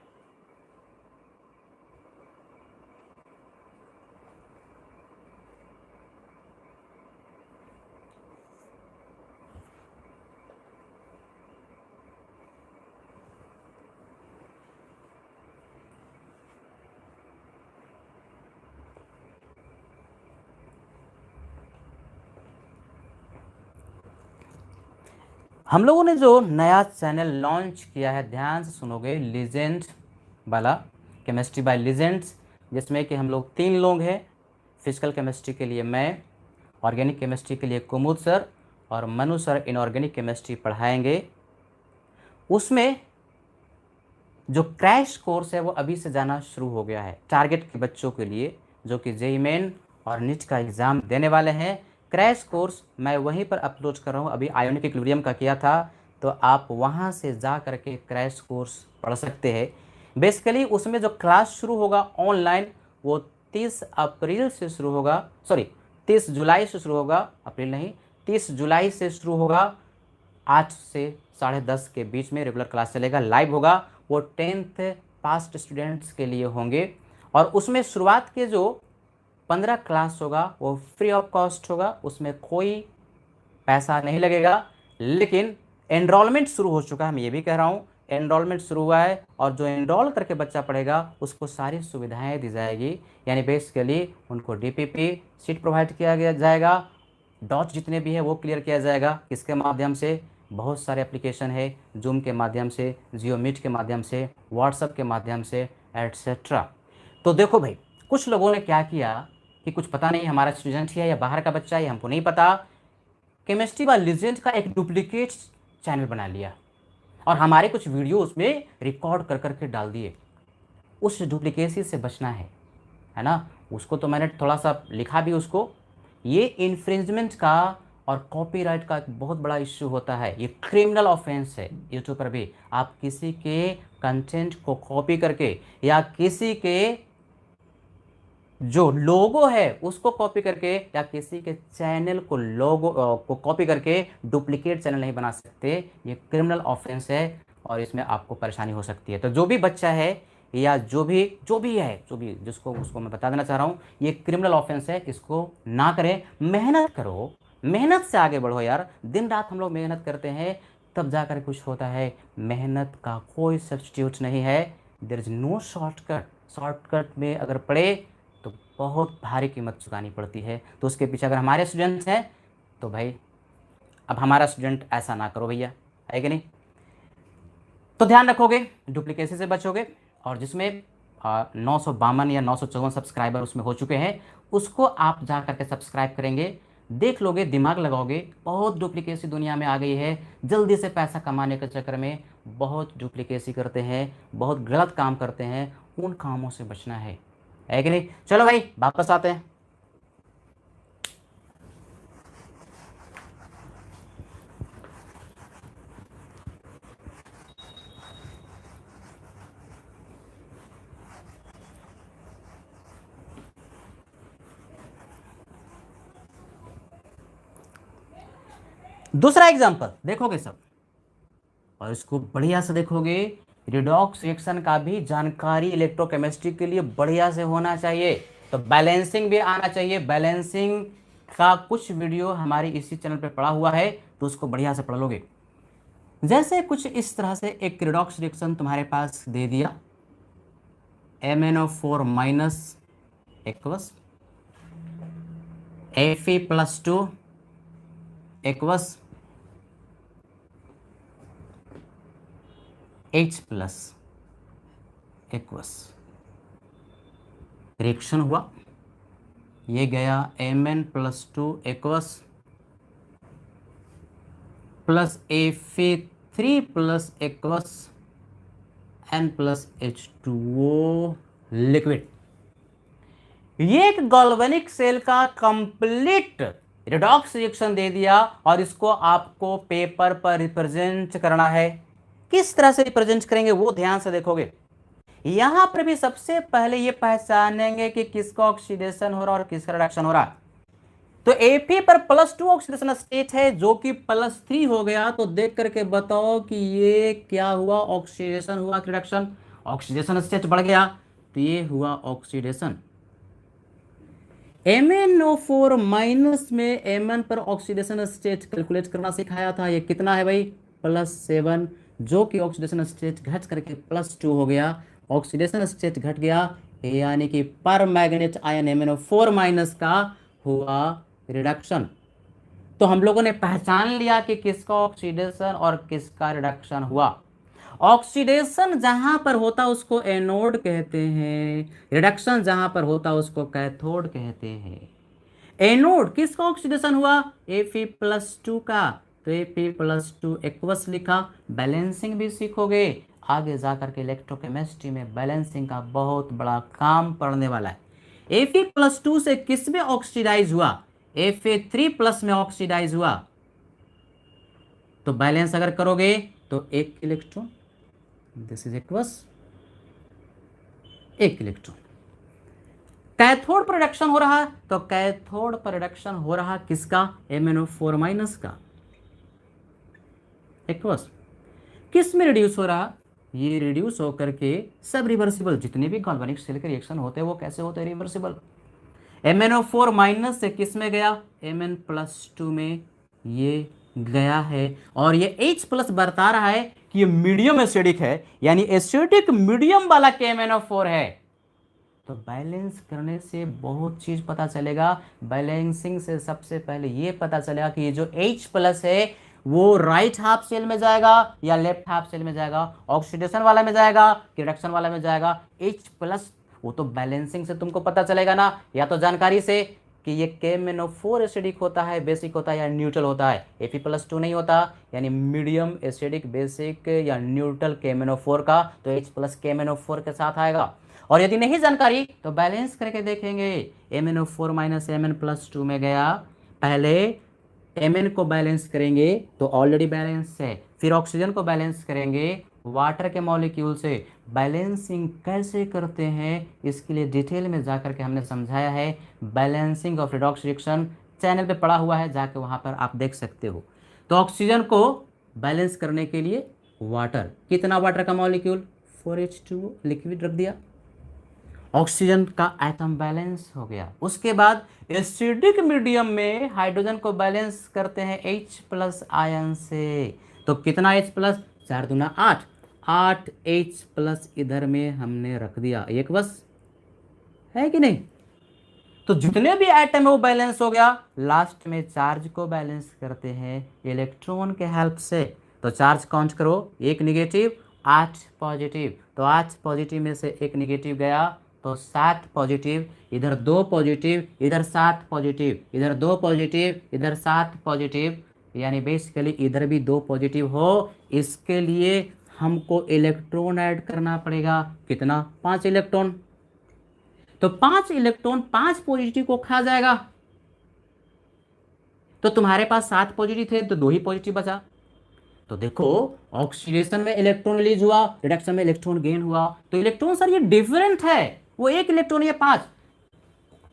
हम लोगों ने जो नया चैनल लॉन्च किया है, ध्यान से सुनोगे, लीजेंड वाला, केमिस्ट्री बाय लीजेंड्स, जिसमें कि हम लोग 3 लोग हैं। फिजिकल केमिस्ट्री के लिए मैं, ऑर्गेनिक केमिस्ट्री के लिए कुमुद सर और मनु सर इनऑर्गेनिक केमिस्ट्री पढ़ाएंगे। उसमें जो क्रैश कोर्स है वो अभी से जाना शुरू हो गया है टारगेट के बच्चों के लिए, जो कि जेईई मेन और नीट का एग्ज़ाम देने वाले हैं। क्रैश कोर्स मैं वहीं पर अपलोड कर रहा हूँ, अभी आयोनिक इक्विलिब्रियम का किया था, तो आप वहाँ से जा करके क्रैश कोर्स पढ़ सकते हैं। बेसिकली उसमें जो क्लास शुरू होगा ऑनलाइन वो 30 अप्रैल से शुरू होगा, सॉरी 30 जुलाई से शुरू होगा, अप्रैल नहीं, 30 जुलाई से शुरू होगा। 8 से 10:30 के बीच में रेगुलर क्लास चलेगा, लाइव होगा। वो 10th पास्ट स्टूडेंट्स के लिए होंगे और उसमें शुरुआत के जो 15 क्लास होगा वो फ्री ऑफ कॉस्ट होगा, उसमें कोई पैसा नहीं लगेगा। लेकिन एनरोलमेंट शुरू हो चुका है, मैं ये भी कह रहा हूँ, एनरोलमेंट शुरू हुआ है और जो एनरोल करके बच्चा पढ़ेगा उसको सारी सुविधाएं दी जाएगी। यानी बेसिकली उनको डीपीपी सीट प्रोवाइड किया गया जाएगा, डॉट जितने भी है वो क्लियर किया जाएगा। किसके माध्यम से? बहुत सारे एप्लीकेशन है, जूम के माध्यम से, जियो मीट के माध्यम से, व्हाट्सएप के माध्यम से, एट्सेट्रा। तो देखो भाई, कुछ लोगों ने क्या किया कि कुछ पता नहीं हमारा स्टूडेंट है या बाहर का बच्चा है, हमको नहीं पता, केमिस्ट्री बाय लीजेंड का एक डुप्लीकेट चैनल बना लिया और हमारे कुछ वीडियो उसमें रिकॉर्ड कर करके डाल दिए। उस डुप्लीकेसी से बचना है ना। उसको तो मैंने थोड़ा सा लिखा भी उसको। ये इन्फ्रिंजमेंट का और कॉपीराइट का एक बहुत बड़ा इश्यू होता है, ये क्रिमिनल ऑफेंस है। यूट्यूब पर भी आप किसी के कंटेंट को कॉपी करके या किसी के जो लोगो है उसको कॉपी करके या किसी के चैनल को लोगो को कॉपी करके डुप्लीकेट चैनल नहीं बना सकते। ये क्रिमिनल ऑफेंस है और इसमें आपको परेशानी हो सकती है। तो जो भी बच्चा है या जो भी जिसको उसको मैं बता देना चाह रहा हूँ, ये क्रिमिनल ऑफेंस है, इसको ना करें। मेहनत करो, मेहनत से आगे बढ़ो यार। दिन रात हम लोग मेहनत करते हैं तब जाकर कुछ होता है। मेहनत का कोई सब्स्टिट्यूट नहीं है। There is no shortcut. Shortcut में अगर पड़े तो बहुत भारी कीमत चुकानी पड़ती है। तो उसके पीछे अगर हमारे स्टूडेंट्स हैं तो भाई अब हमारा स्टूडेंट ऐसा ना करो भैया, है कि नहीं। तो ध्यान रखोगे, डुप्लीकेसी से बचोगे। और जिसमें 952 या 954 सब्सक्राइबर उसमें हो चुके हैं, उसको आप जा करके सब्सक्राइब करेंगे, देख लोगे, दिमाग लगाओगे। बहुत डुप्लीकेसी दुनिया में आ गई है, जल्दी से पैसा कमाने के चक्कर में बहुत डुप्लीकेसी करते हैं, बहुत गलत काम करते हैं। उन कामों से बचना है कि नहीं। चलो भाई वापस आते हैं। दूसरा एग्जांपल देखोगे सब, और इसको बढ़िया से देखोगे। रिडॉक्स रिएक्शन का भी जानकारी इलेक्ट्रोकेमिस्ट्री के लिए बढ़िया से होना चाहिए। तो बैलेंसिंग भी आना चाहिए। बैलेंसिंग का कुछ वीडियो हमारी इसी चैनल पे पड़ा हुआ है, तो उसको बढ़िया से पढ़ लोगे। जैसे कुछ इस तरह से एक रिडॉक्स रिएक्शन तुम्हारे पास दे दिया, MnO4 minus aqueous Fe+2 aqueous H+ aqueous. Reaction हुआ, ये गया Mn+2 aqueous plus Fe3+ aqueous N+H2O liquid. ये एक गैल्वेनिक सेल का कंप्लीट रिडॉक्स रिएक्शन दे दिया, और इसको आपको पेपर पर रिप्रेजेंट करना है। किस तरह से रिप्रेजेंट करेंगे वो ध्यान से देखोगे। यहां पर भी सबसे पहले ये पहचानेंगे कि किसका ऑक्सीडेशन हो रहा और किसका रिडक्शन हो रहा। तो Fe पर +2 ऑक्सीडेशन स्टेट है, जो कि +3 हो गया। तो देख करके बताओ कि ये क्या हुआ, ऑक्सीडेशन हुआ कि रिडक्शन? ऑक्सीडेशन स्टेट बढ़ गया, तो ये हुआ ऑक्सीडेशन। MnO4 माइनस में Mn पर ऑक्सीडेशन स्टेट कैलकुलेट करना सिखाया था। ये कितना है भाई? +7, जो कि ऑक्सीडेशन स्टेट घट करके +2 हो गया। ऑक्सीडेशन स्टेट घट गया, यानी कि पर मैग्नेट आयन MnO4 माइनस का हुआ रिडक्शन। तो हम लोगों ने पहचान लिया कि किसका ऑक्सीडेशन और किसका रिडक्शन हुआ। ऑक्सीडेशन जहां पर होता उसको एनोड कहते हैं, रिडक्शन जहां पर होता उसको कैथोड कहते हैं। एनोड किसका ऑक्सीडेशन हुआ? Fe+2 का, तो Fe+2 एक्वस लिखा। बैलेंसिंग भी सीखोगे आगे जाकर के। इलेक्ट्रोकेमिस्ट्री में बैलेंसिंग का बहुत बड़ा काम पड़ने वाला है। Fe+2 से किस में ऑक्सीडाइज हुआ? Fa3+ में ऑक्सीडाइज हुआ। तो बैलेंस अगर करोगे तो एक इलेक्ट्रॉन, दिस इज एक्वस, एक इलेक्ट्रॉन। कैथोड पर रिडक्शन हो रहा, तो कैथोड पर रिडक्शन हो रहा किसका? MnO4 माइनस का, एक्वस। किस में रिड्यूस हो रहा? ये रिड्यूस होकर के सब रिवर्सिबल, जितने भी गैल्वेनिक सेल के रिएक्शन होते हैं वो कैसे होते हैं? रिवर्सिबल। MnO4 माइनस से किस में गया? Mn+2 में ये गया है। और ये H+ बता रहा है कि ये मीडियम एसिडिक है, यानी एसिडिक मीडियम वाला MnO4 है। तो बैलेंस करने से बहुत चीज पता चलेगा। बैलेंसिंग से सबसे पहले ये पता चलेगा कि ये जो H+ है वो राइट हाफ सेल में जाएगा या लेफ्ट हाफ सेल में जाएगा, ऑक्सीडेशन वाला में जाएगा कि रिडक्शन वाला में जाएगा। H+ वो तो बैलेंसिंग से तुमको पता चलेगा ना, या तो जानकारी से कि ये MnO4 एसिडिक होता है, बेसिक होता है या न्यूट्रल होता है। Fe+2 नहीं होता, यानी मीडियम एसिडिक, बेसिक या न्यूट्रल MnO4 का, तो H+ MnO4 के साथ आएगा। और यदि नहीं जानकारी तो बैलेंस करके देखेंगे। MnO4 माइनस Mn+2 में गया, पहले Mn को बैलेंस करेंगे तो ऑलरेडी बैलेंस है, फिर ऑक्सीजन को बैलेंस करेंगे वाटर के मॉलिक्यूल से। बैलेंसिंग कैसे करते हैं इसके लिए डिटेल में जाकर के हमने समझाया है। Balancing of redox reaction channel पे पड़ा हुआ है, जाके वहां पर आप देख सकते हो। तो ऑक्सीजन को बैलेंस करने के लिए वाटर, कितना वाटर का मॉलिक्यूल? 4H2O लिक्विड रख दिया, ऑक्सीजन का एटम बैलेंस हो गया। उसके बाद एसिडिक मीडियम में हाइड्रोजन को बैलेंस करते हैं H+ आयन से। तो कितना H+? 4 दूना 8, 8 H+ इधर में हमने रख दिया, एक बस है कि नहीं? तो जितने भी एटम है वो बैलेंस हो गया। लास्ट में चार्ज को बैलेंस करते हैं इलेक्ट्रॉन के हेल्प से। तो चार्ज काउंट करो, एक निगेटिव 8 पॉजिटिव, तो 8 पॉजिटिव में से एक निगेटिव गया तो 7 पॉजिटिव, इधर 2 पॉजिटिव, इधर 7 पॉजिटिव, इधर 2 पॉजिटिव, इधर 7 पॉजिटिव, यानी बेसिकली इधर भी 2 पॉजिटिव हो। इसके लिए हमको इलेक्ट्रॉन ऐड करना पड़ेगा, कितना? 5 इलेक्ट्रॉन। तो 5 इलेक्ट्रॉन 5 पॉजिटिव को खा जाएगा। तो तुम्हारे पास 7 पॉजिटिव थे तो 2 ही पॉजिटिव बचा। तो देखो, ऑक्सीडेशन में इलेक्ट्रॉन रिलीज हुआ, रिडक्शन में इलेक्ट्रॉन गेन हुआ। तो इलेक्ट्रॉन सर ये डिफरेंट है, वो एक इलेक्ट्रॉन ये 5।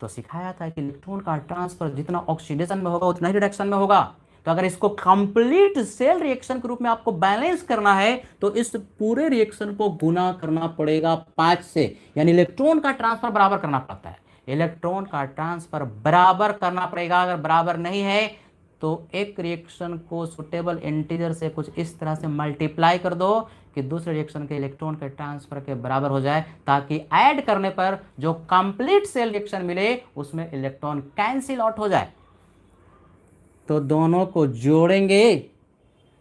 तो सिखाया था कि इलेक्ट्रॉन का ट्रांसफर जितना ऑक्सीडेशन में होगा उतना ही रिडक्शन में होगा। तो अगर इसको कंप्लीट सेल रिएक्शन के रूप में आपको बैलेंस करना है तो इस पूरे रिएक्शन को गुना करना पड़ेगा 5 से, यानी इलेक्ट्रॉन का ट्रांसफर बराबर करना पड़ता है। इलेक्ट्रॉन का ट्रांसफर बराबर करना पड़ेगा। अगर बराबर नहीं है तो एक रिएक्शन को सुटेबल इंटीजर से कुछ इस तरह से मल्टीप्लाई कर दो कि दूसरे रिएक्शन के इलेक्ट्रॉन के ट्रांसफर के बराबर हो जाए, ताकि ऐड करने पर जो कंप्लीट सेल रिएक्शन मिले उसमें इलेक्ट्रॉन कैंसिल आउट हो जाए। तो दोनों को जोड़ेंगे।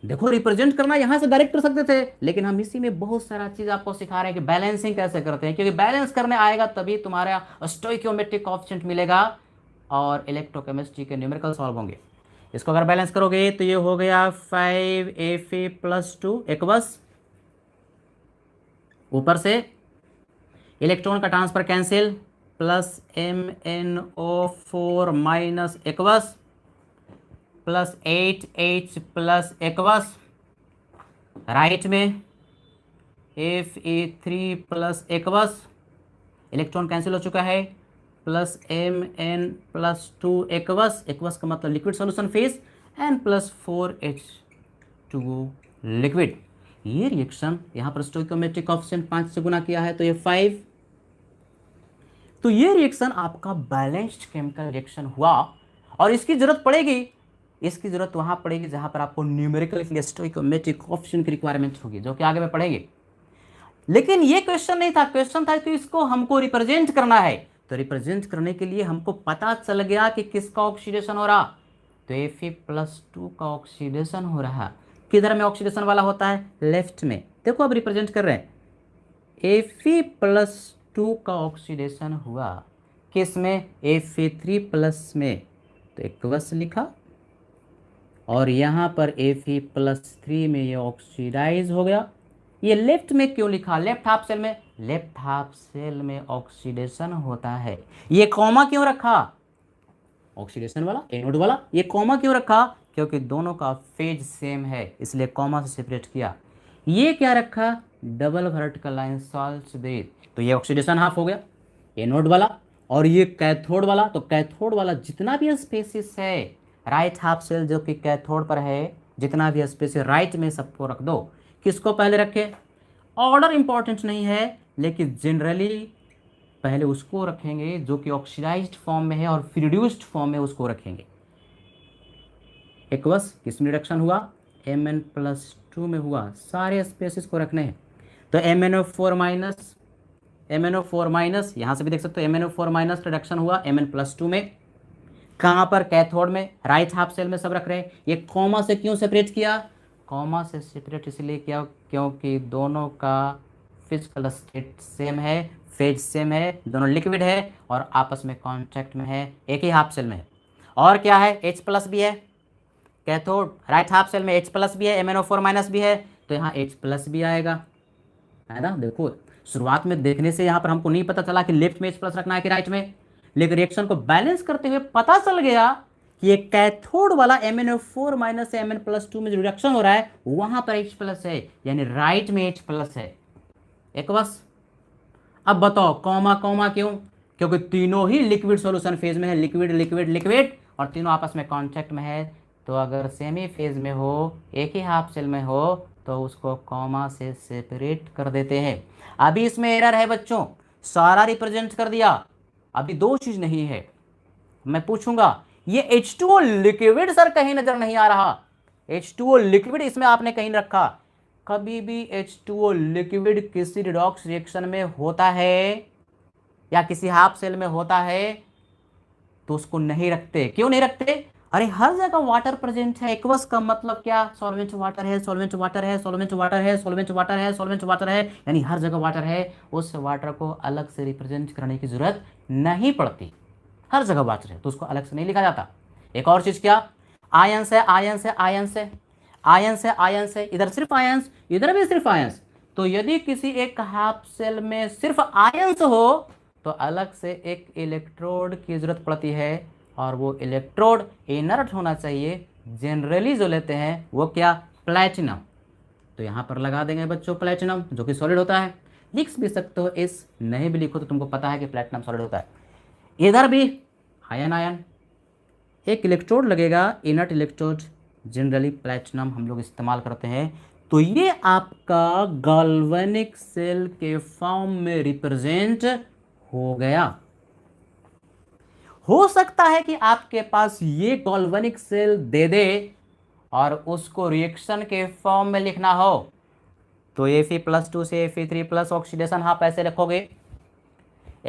देखो रिप्रेजेंट करना यहां से डायरेक्ट कर सकते थे, लेकिन हम इसी में बहुत सारा चीज आपको सिखा रहे हैं कि बैलेंसिंग कैसे करते हैं, क्योंकि बैलेंस करने आएगा तभी तुम्हारा स्टोइकियोमेट्रिक कोएफिशिएंट मिलेगा और इलेक्ट्रोकेमिस्ट्री के न्यूमेरिकल सॉल्व होंगे। इसको अगर बैलेंस करोगे तो ये हो गया 5Fe+2 एक्वस, ऊपर से इलेक्ट्रॉन का transfer cancel, plus MnO4 minus aqueous plus 8H plus aqueous, right में Fe3 plus aqueous, electron cancel हो चुका है, प्लस Mn+2 एक्वस, एक्वस का मतलब liquid solution phase, and plus 4H2O liquid. ये रिएक्शन यहाँ पर स्टोइकियोमेट्रिक कोएफिशिएंट 5 से गुना किया है तो ये 5। तो ये रिएक्शन आपका बैलेंस्ड केमिकल रिएक्शन हुआ, और इसकी जरूरत पड़ेगी, इसकी जरूरत वहां पड़ेगी जहां पर आपको न्यूमेरिकल स्टोइकियोमेट्रिक कोएफिशिएंट की रिक्वायरमेंट होगी, जो कि आगे में पढ़ेंगे। लेकिन ये क्वेश्चन नहीं था, क्वेश्चन था कि इसको हमको रिप्रेजेंट करना है। तो रिप्रेजेंट करने के लिए हमको पता चल गया कि किसका ऑक्सीडेशन हो रहा, तो Fe+2 का ऑक्सीडेशन हो रहा। किधर में ऑक्सीडेशन वाला होता है, लेफ्ट में। देखो अब रिप्रेजेंट कर रहे हैं, Fe+2 का ऑक्सीडेशन हुआ किस में, Fe3+ में, तो एक्वस लिखा, और यहाँ पर Fe+3 में ये ऑक्सीडाइज हो गया। ये लेफ्ट में क्यों लिखा, लेफ्ट हाफ सेल में, लेफ्ट हाफ सेल में ऑक्सीडेशन होता है। ये कॉमा क्यों रखा, ऑक्सीडेशन वाला एनोड वाला, ये कॉमा क्यों रखा, क्योंकि दोनों का फेज सेम है, इसलिए कॉमा से सेपरेट किया। ये क्या रखा, double vertical line salt bridge, तो ये ऑक्सीडेशन हाफ हो गया एनोड वाला, और ये कैथोड वाला, तो कैथोड वाला जितना भी स्पेसिस है राइट हाफ सेल जो कि कैथोड पर है, जितना भी स्पेसिस राइट में सबको रख दो। किसको पहले रखे, ऑर्डर इंपॉर्टेंट नहीं है, लेकिन जनरली पहले उसको रखेंगे जो कि ऑक्सीडाइज्ड फॉर्म में है, और फिर रिड्यूस्ड फॉर्म में उसको रखेंगे। एक्वस किसमें रिडक्शन हुआ, Mn+2 में हुआ, सारे स्पेसिस को रखने हैं। तो MnO4 माइनस यहाँ से भी देख सकते हो, MnO4 माइनस रिडक्शन हुआ Mn+2 में। कहाँ पर, कैथोड में, राइट हाफ सेल में सब रख रहे हैं। ये कॉमा से क्यों सेपरेट किया, कॉमा से सेपरेट इसलिए किया क्योंकि दोनों का फिजिकल स्टेट सेम है, फेज सेम है, दोनों लिक्विड है और आपस में कांटेक्ट में है, एक ही हाफ सेल में है। और क्या है, H+ भी है, कैथोड राइट हाफ सेल में H+ भी है, MnO4 माइनस भी है, तो यहाँ H+ भी आएगा, है ना। देखो शुरुआत में देखने से यहाँ पर हमको नहीं पता चला कि लेफ्ट में H+ रखना है कि राइट में, लेकिन रिएक्शन को बैलेंस करते हुए पता चल गया कि ये कैथोड वाला MnO4 माइनस से Mn+2 में जो रिडक्शन हो रहा है वहां पर H+ है, यानी राइट में H+ है। एक बस अब बताओ कॉमा कॉमा क्यों, क्योंकि तीनों ही लिक्विड सॉल्यूशन फेज में है, लिक्विड लिक्विड लिक्विड, और तीनों आपस में कांटेक्ट में है। तो अगर सेमी फेज में हो, एक ही हाफ सेल में हो, तो उसको कॉमा से सेपरेट कर देते हैं। अभी इसमें एरर है बच्चों, सारा रिप्रेजेंट कर दिया, अभी दो चीज नहीं है। मैं पूछूंगा ये H2O लिक्विड सर कहीं नजर नहीं आ रहा, H2O लिक्विड इसमें आपने कहीं रखा। कभी भी H2O लिक्विड किसी रिडॉक्स रिएक्शन में होता है या किसी हाफ सेल में होता है तो उसको नहीं रखते। क्यों नहीं रखते, अरे हर जगह वाटर प्रेजेंट है। एक्वस का मतलब क्या, सॉल्वेंट वाटर है, सॉल्वेंट वाटर है, सॉल्वेंट वाटर है, सॉल्वेंट वाटर है, सॉल्वेंट वाटर है, यानी हर जगह वाटर है। उस वाटर को अलग से रिप्रेजेंट करने की जरूरत नहीं पड़ती, हर जगह वाटर है तो उसको अलग से नहीं लिखा जाता। एक और चीज क्या, आयंस है, आयंस है, आयंस है, आयंस है, आयंस है, इधर सिर्फ आयंस, इधर भी सिर्फ आयंस। तो यदि किसी एक हाफ सेल में सिर्फ आयंस हो तो अलग से एक इलेक्ट्रोड की जरूरत पड़ती है, और वो इलेक्ट्रोड इनर्ट होना चाहिए। जनरली जो लेते हैं वो क्या, प्लैटिनम। तो यहाँ पर लगा देंगे बच्चों प्लैटिनम, जो कि सॉलिड होता है। लिख भी सकते हो इस, नहीं भी लिखो तो तुमको पता है कि प्लैटिनम सॉलिड होता है। इधर भी आयन आयन, एक इलेक्ट्रोड लगेगा, इनर्ट इलेक्ट्रोड, जनरली प्लैटिनम हम लोग इस्तेमाल करते हैं। तो ये आपका गैल्वेनिक सेल के फॉर्म में रिप्रेजेंट हो गया। हो सकता है कि आपके पास ये गैल्वेनिक सेल दे दे और उसको रिएक्शन के फॉर्म में लिखना हो, तो Fe+2 से Fe3+ ऑक्सीडेशन हाफ ऐसे रखोगे,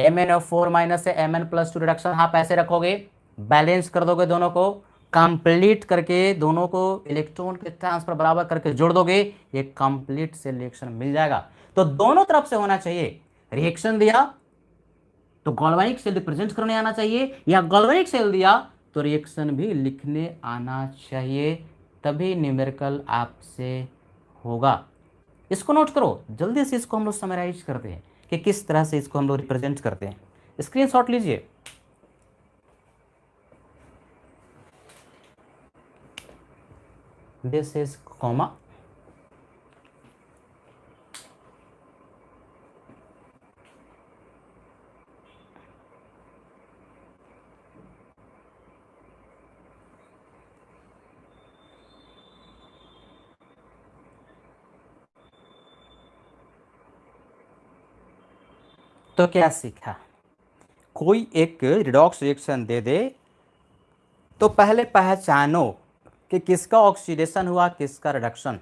MnO4- से Mn+2 रिडक्शन हाफ ऐसे रखोगे, बैलेंस कर दोगे दोनों को, कंप्लीट करके दोनों को इलेक्ट्रॉन के ट्रांसफर बराबर करके जोड़ दोगे, ये कंप्लीट सेल रिएक्शन मिल जाएगा। तो दोनों तरफ से होना चाहिए। रिएक्शन दिया तो गैल्वेनिक सेल रिप्रेजेंट करने आना चाहिए, या गैल्वेनिक सेल दिया तो रिएक्शन भी लिखने आना चाहिए, तभी न्यूमेरिकल आपसे होगा। इसको नोट करो, जल्दी से इसको हम लोग समराइज करते हैं कि किस तरह से इसको हम लोग रिप्रेजेंट करते हैं। स्क्रीनशॉट लीजिए। दिस इज कॉमा, तो क्या सीखा? कोई एक रिडॉक्स रिएक्शन दे दे तो पहले पहचानो कि किसका ऑक्सीडेशन हुआ, किसका रिडक्शन।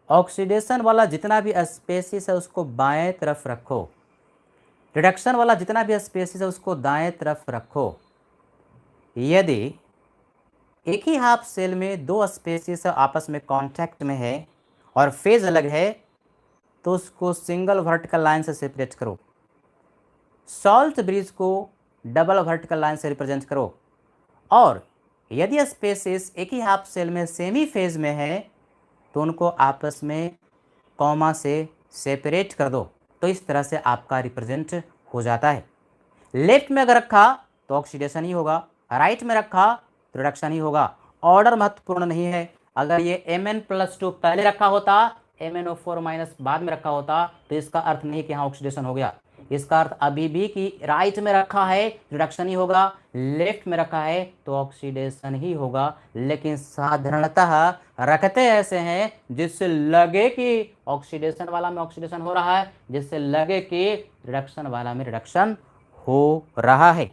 ऑक्सीडेशन वाला जितना भी स्पेसिस है उसको बाएं तरफ रखो, रिडक्शन वाला जितना भी स्पेसिस है उसको दाएं तरफ रखो। यदि एक ही हाफ सेल में दो स्पेसिस आपस में कांटेक्ट में है और फेज अलग है, तो उसको सिंगल वर्टिकल लाइन से सेपरेट करो। सॉल्ट ब्रिज को डबल वर्टिकल लाइन से रिप्रेजेंट करो। और यदि स्पेसिस एक ही हाफ सेल में सेमी फेज में है तो उनको आपस में कॉमा से सेपरेट कर दो। तो इस तरह से आपका रिप्रेजेंट हो जाता है। लेफ्ट में अगर रखा तो ऑक्सीडेशन ही होगा, राइट में रखा तो रिडक्शन ही होगा। ऑर्डर महत्वपूर्ण नहीं है। अगर ये Mn+2 पहले रखा होता, MnO4- बाद में रखा होता, तो इसका अर्थ नहीं कि यहाँ ऑक्सीडेशन हो गया। इसका अर्थ अभी भी कि राइट में रखा है रिडक्शन ही होगा, लेफ्ट में रखा है तो ऑक्सीडेशन ही होगा। लेकिन साधारणतः रखते ऐसे हैं जिससे लगे कि ऑक्सीडेशन वाला में ऑक्सीडेशन हो रहा है, जिससे लगे कि रिडक्शन वाला में रिडक्शन हो रहा है।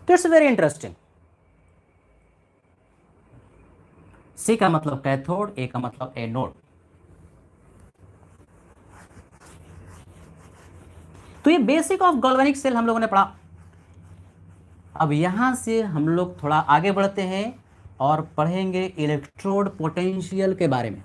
तो इट्स वेरी इंटरेस्टिंग। सी का मतलब कैथोड, ए का मतलब एनोड। तो ये बेसिक ऑफ गैल्वेनिक सेल हम लोगों ने पढ़ा। अब यहां से हम लोग थोड़ा आगे बढ़ते हैं और पढ़ेंगे इलेक्ट्रोड पोटेंशियल के बारे में।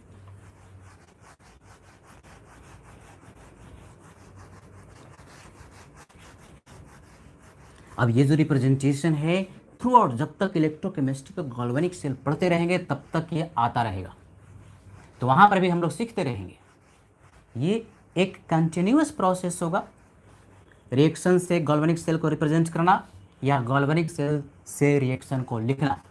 अब ये जो रिप्रेजेंटेशन है थ्रू आउट, जब तक इलेक्ट्रोकेमिस्ट्री पे गैल्वेनिक सेल पढ़ते रहेंगे तब तक ये आता रहेगा। तो वहां पर भी हम लोग सीखते रहेंगे। ये एक कंटिन्यूअस प्रोसेस होगा, रिएक्शन से गैल्वेनिक सेल को रिप्रेजेंट करना या गैल्वेनिक सेल से रिएक्शन को लिखना।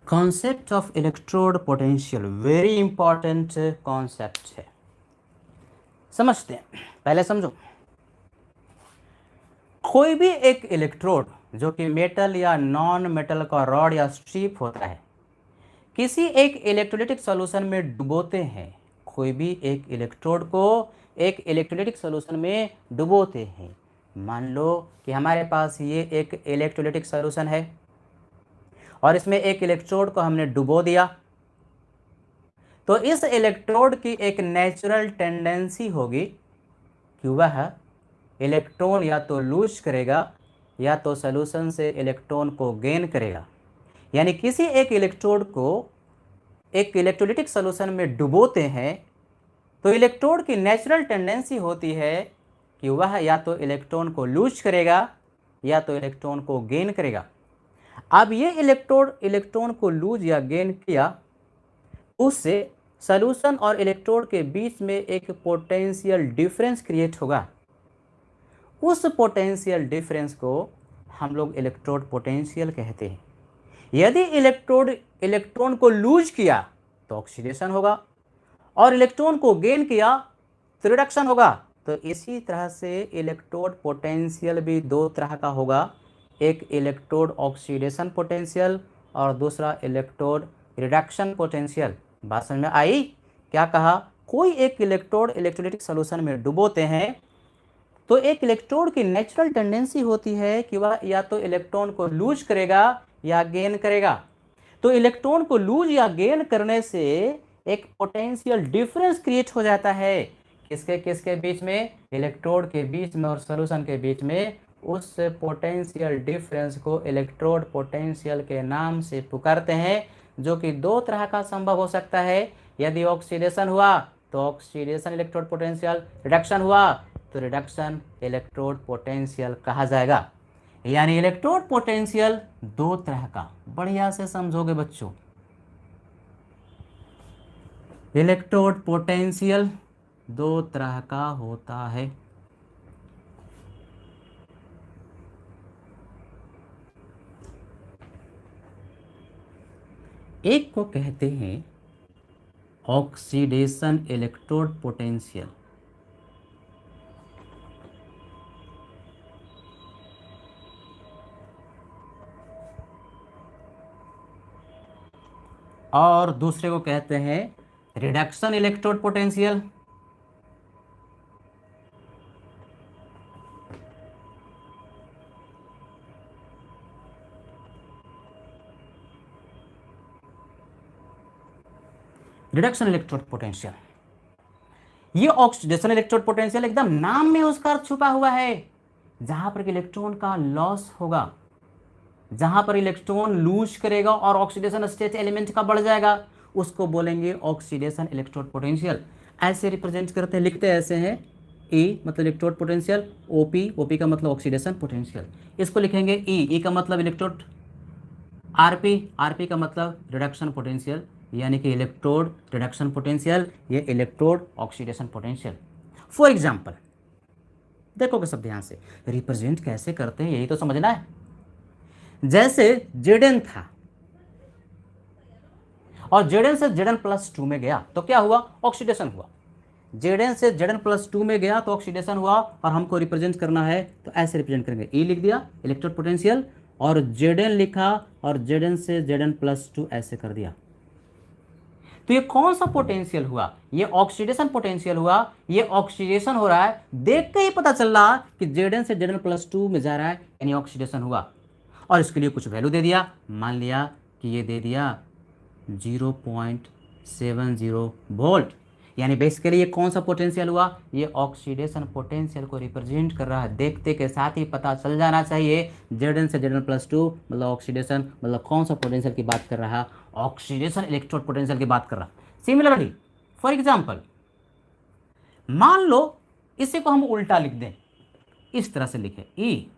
Concept of electrode potential very important concept है, समझते हैं। पहले समझो, कोई भी एक इलेक्ट्रोड जो कि मेटल या नॉन मेटल का रॉड या स्ट्रिप होता है, किसी एक इलेक्ट्रोलाइटिक सॉल्यूशन में डुबोते हैं। कोई भी एक इलेक्ट्रोड को एक इलेक्ट्रोलाइटिक सॉल्यूशन में डुबोते हैं। मान लो कि हमारे पास ये एक इलेक्ट्रोलाइटिक सॉल्यूशन है और इसमें एक इलेक्ट्रोड को हमने डुबो दिया, तो इस इलेक्ट्रोड की एक नेचुरल टेंडेंसी होगी कि वह इलेक्ट्रॉन या तो लूज करेगा या तो सॉल्यूशन से इलेक्ट्रॉन को गेन करेगा। यानी किसी एक इलेक्ट्रोड को एक इलेक्ट्रोलाइटिक सॉल्यूशन में डुबोते हैं तो इलेक्ट्रोड की नेचुरल टेंडेंसी होती है कि वह या तो इलेक्ट्रॉन को लूज करेगा या तो इलेक्ट्रॉन को गेन करेगा। अब ये इलेक्ट्रॉन को लूज या गेन किया, उससे सॉल्यूशन और इलेक्ट्रोड के बीच में एक पोटेंशियल डिफरेंस क्रिएट होगा। उस पोटेंशियल डिफरेंस को हम लोग इलेक्ट्रोड पोटेंशियल कहते हैं। यदि इलेक्ट्रॉन को लूज किया तो ऑक्सीडेशन होगा, और इलेक्ट्रॉन को गेन किया तो रिडक्शन होगा। तो इसी तरह से इलेक्ट्रोड पोटेंशियल भी दो तरह का होगा, एक इलेक्ट्रोड ऑक्सीडेशन पोटेंशियल और दूसरा इलेक्ट्रोड रिडक्शन पोटेंशियल। बात समझ में आई? क्या कहा? कोई एक इलेक्ट्रोड इलेक्ट्रोलाइटिक सॉल्यूशन में डुबोते हैं तो एक इलेक्ट्रोड की नेचुरल टेंडेंसी होती है कि वह या तो इलेक्ट्रॉन को लूज करेगा या गेन करेगा। तो इलेक्ट्रॉन को लूज या गेन करने से एक पोटेंशियल डिफरेंस क्रिएट हो जाता है। किसके किसके बीच में? इलेक्ट्रोड के बीच में और सॉल्यूशन के बीच में। उस पोटेंशियल डिफरेंस को इलेक्ट्रोड पोटेंशियल के नाम से पुकारते हैं, जो कि दो तरह का संभव हो सकता है। यदि ऑक्सीडेशन हुआ तो ऑक्सीडेशन इलेक्ट्रोड पोटेंशियल, रिडक्शन हुआ तो रिडक्शन इलेक्ट्रोड पोटेंशियल कहा जाएगा। यानी इलेक्ट्रोड पोटेंशियल दो तरह का, बढ़िया से समझोगे बच्चों। इलेक्ट्रोड पोटेंशियल दो तरह का होता है। एक को कहते हैं ऑक्सीडेशन इलेक्ट्रोड पोटेंशियल, और दूसरे को कहते हैं reduction electrode potential. Reduction electrode potential, ये ऑक्सीडेशन इलेक्ट्रोड पोटेंशियल एकदम नाम में उसका अर्थ छुपा हुआ है। जहां पर इलेक्ट्रॉन का लॉस होगा, जहां पर इलेक्ट्रॉन लूज करेगा और ऑक्सीडेशन स्टेट एलिमेंट का बढ़ जाएगा, उसको बोलेंगे ऑक्सीडेशन इलेक्ट्रोड पोटेंशियल। ऐसे रिप्रेजेंट करते हैं, लिखते ऐसे हैं, ई मतलब इलेक्ट्रोड पोटेंशियल, ओपी, ओपी का मतलब ऑक्सीडेशन पोटेंशियल। इसको लिखेंगे ई का मतलब इलेक्ट्रोड, आरपी, आरपी का मतलब रिडक्शन पोटेंशियल, यानी कि इलेक्ट्रोड रिडक्शन पोटेंशियल, ये electrode oxidation potential. For example देखोगे सब ध्यान से, रिप्रेजेंट कैसे करते हैं यही तो समझना है। जैसे जेडन था और जेडन से जेडन प्लस 2 में गया तो क्या हुआ? ऑक्सीडेशन हुआ। जेडन से जेडन प्लस 2 में गया तो ऑक्सीडेशन हुआ, और हमको रिप्रेजेंट करना है तो ऐसे रिप्रेजेंट करेंगे, ई लिख दिया इलेक्ट्रोड पोटेंशियल, और जेडन लिखा और जेडन से जेडन प्लस 2 ऐसे कर दिया। तो ये कौन सा पोटेंशियल हुआ? ये ऑक्सीडेशन पोटेंशियल हुआ। ये ऑक्सीडेशन हो रहा है, देख के ही पता चल रहा कि जेडन से जेडन प्लस 2 में जा रहा है, यानी ऑक्सीडेशन हुआ। और इसके लिए कुछ वैल्यू दे दिया, मान लिया कि ये दे दिया 0.70 वोल्ट, यानी बेसिकली ये कौन सा पोटेंशियल हुआ? ये ऑक्सीडेशन पोटेंशियल को रिप्रेजेंट कर रहा है। देखते के साथ ही पता चल जाना चाहिए जेडन से जेडन प्लस 2 मतलब ऑक्सीडेशन, मतलब कौन सा पोटेंशियल की बात कर रहा है? ऑक्सीडेशन इलेक्ट्रोड पोटेंशियल की बात कर रहा है। सिमिलरली फॉर एग्जाम्पल मान लो इसी को हम उल्टा लिख दें, इस तरह से लिखे, ई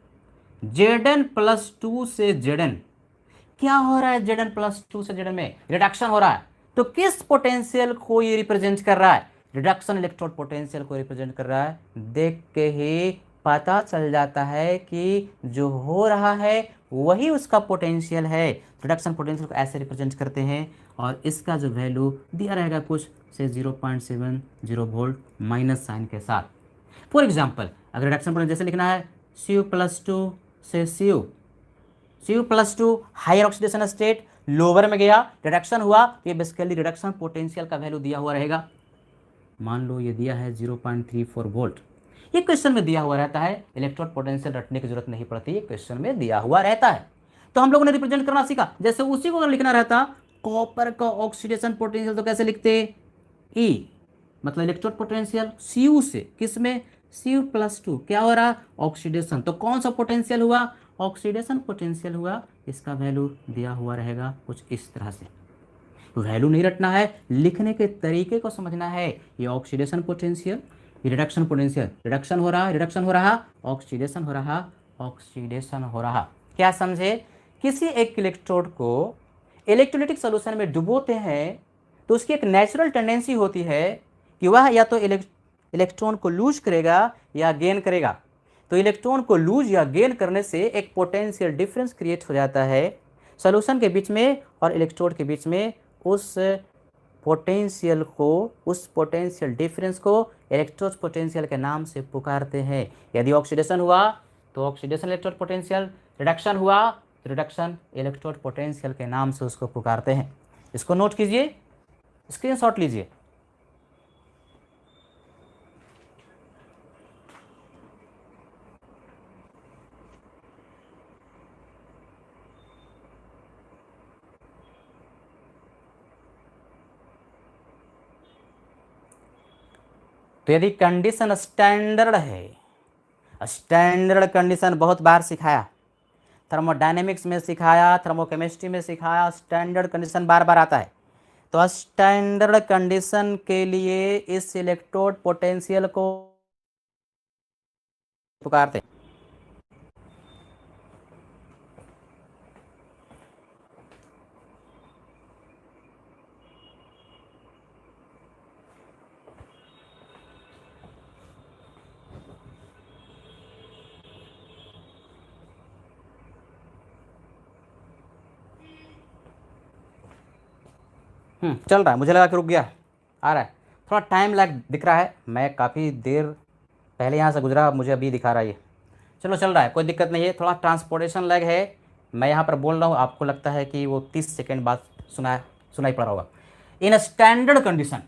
जेडन प्लस 2 से जेडन, क्या हो रहा है? जेडन प्लस 2 से जेडन में रिडक्शन हो रहा है। तो किस पोटेंशियल को ये रिप्रेजेंट कर रहा है? रिडक्शन इलेक्ट्रोड पोटेंशियल को रिप्रेजेंट कर रहा है। देख के ही पता चल जाता है कि जो हो रहा है वही उसका पोटेंशियल है। रिडक्शन पोटेंशियल को ऐसे रिप्रेजेंट करते हैं, और इसका जो वैल्यू दिया रहेगा कुछ से 0.70 वोल्ट माइनस साइन के साथ। फॉर एग्जाम्पल अगर रिडक्शन पोटेंशियल जैसे लिखना है Cu+2 से Cu+2 higher oxidation state, lower में गया, रिडक्शन हुआ, ये बेसिकली रिडक्शन पोटेंशियल का वैल्यू दिया हुआ रहेगा। मान लो ये दिया है 0.34 वोल्ट। ये क्वेश्चन में दिया हुआ रहता है, इलेक्ट्रोड पोटेंशियल रटने की जरूरत नहीं पड़ती, ये क्वेश्चन में दिया हुआ रहता है। तो हम लोगों ने रिप्रेजेंट करना सीखा। जैसे उसी को अगर लिखना रहता कॉपर का ऑक्सीडेशन पोटेंशियल तो कैसे लिखते? ई मतलब इलेक्ट्रोड पोटेंशियल Cu से, किसमें? Cu+2, क्या हो रहा? ऑक्सीडेशन। तो कौन सा पोटेंशियल हुआ? ऑक्सीडेशन पोटेंशियल हुआ। इसका वैल्यू दिया हुआ रहेगा कुछ इस तरह से। वैल्यू नहीं रटना है, लिखने के तरीके को समझना है। ये oxidation potential, reduction potential, reduction हो रहा, रिडक्शन हो रहा, ऑक्सीडेशन हो रहा, ऑक्सीडेशन हो रहा। क्या समझे? किसी एक इलेक्ट्रोड को इलेक्ट्रोलाइटिक सॉल्यूशन में डुबोते हैं तो उसकी एक नेचुरल टेंडेंसी होती है कि वह या तो इलेक्ट्रॉन को लूज करेगा या गेन करेगा। तो इलेक्ट्रॉन को लूज या गेन करने से एक पोटेंशियल डिफरेंस क्रिएट हो जाता है सॉल्यूशन के बीच में और इलेक्ट्रोड के बीच में। उस पोटेंशियल डिफरेंस को इलेक्ट्रोड पोटेंशियल के नाम से पुकारते हैं। यदि ऑक्सीडेशन हुआ तो ऑक्सीडेशन इलेक्ट्रोड पोटेंशियल, रिडक्शन हुआ तो रिडक्शन इलेक्ट्रोड पोटेंशियल के नाम से उसको पुकारते हैं। इसको नोट कीजिए, स्क्रीनशॉट लीजिए। तो यदि कंडीशन स्टैंडर्ड है, स्टैंडर्ड कंडीशन बहुत बार सिखाया, थर्मोडायनेमिक्स में सिखाया, थर्मोकेमिस्ट्री में सिखाया, स्टैंडर्ड कंडीशन बार बार आता है। तो स्टैंडर्ड कंडीशन के लिए इस इलेक्ट्रोड पोटेंशियल को पुकारते हैं। चल रहा है, मुझे लगा कि रुक गया, आ रहा है। थोड़ा टाइम लैग दिख रहा है, मैं काफ़ी देर पहले यहाँ से गुजरा, मुझे अभी दिखा रहा है ये। चलो चल रहा है, कोई दिक्कत नहीं है। थोड़ा ट्रांसपोर्टेशन लैग है, मैं यहाँ पर बोल रहा हूँ, आपको लगता है कि वो 30 सेकेंड बाद सुनाई पड़ रहा होगा। इन स्टैंडर्ड कंडीशन,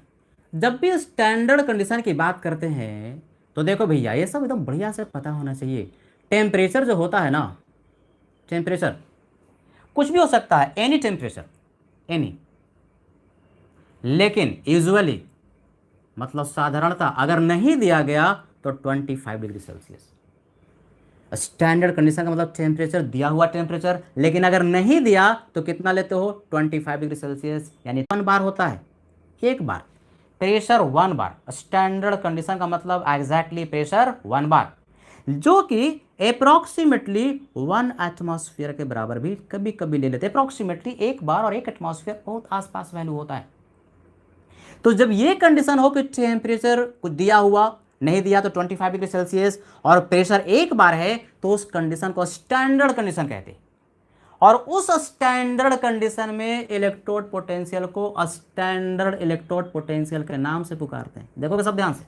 जब भी स्टैंडर्ड कंडीशन की बात करते हैं तो देखो भैया, ये सब एकदम बढ़िया से पता होना चाहिए। टेम्परेचर जो होता है ना, टेम्परेचर कुछ भी हो सकता है, एनी टेम्परेचर, एनी, लेकिन यूजुअली मतलब साधारणता अगर नहीं दिया गया तो 25 डिग्री सेल्सियस। स्टैंडर्ड कंडीशन का मतलब टेम्परेचर, दिया हुआ टेम्परेचर, लेकिन अगर नहीं दिया तो कितना लेते हो, 25 डिग्री सेल्सियस, यानी 1 बार होता है, 1 बार प्रेशर 1 बार। स्टैंडर्ड कंडीशन का मतलब एग्जैक्टली प्रेशर 1 बार, जो कि अप्रॉक्सीमेटली 1 एटमॉस्फेयर के बराबर भी कभी कभी ले लेते हैं। अप्रॉक्सीमेटली 1 बार और 1 एटमॉस्फेयर बहुत आसपास वैल्यू होता है। तो जब ये कंडीशन हो कि टेम्परेचर कुछ दिया हुआ, नहीं दिया तो 25 डिग्री सेल्सियस, और प्रेशर 1 बार है, तो उस कंडीशन को स्टैंडर्ड कंडीशन कहते हैं। और उस स्टैंडर्ड कंडीशन में इलेक्ट्रोड पोटेंशियल को स्टैंडर्ड इलेक्ट्रोड पोटेंशियल के नाम से पुकारते हैं। देखोगे सब ध्यान से,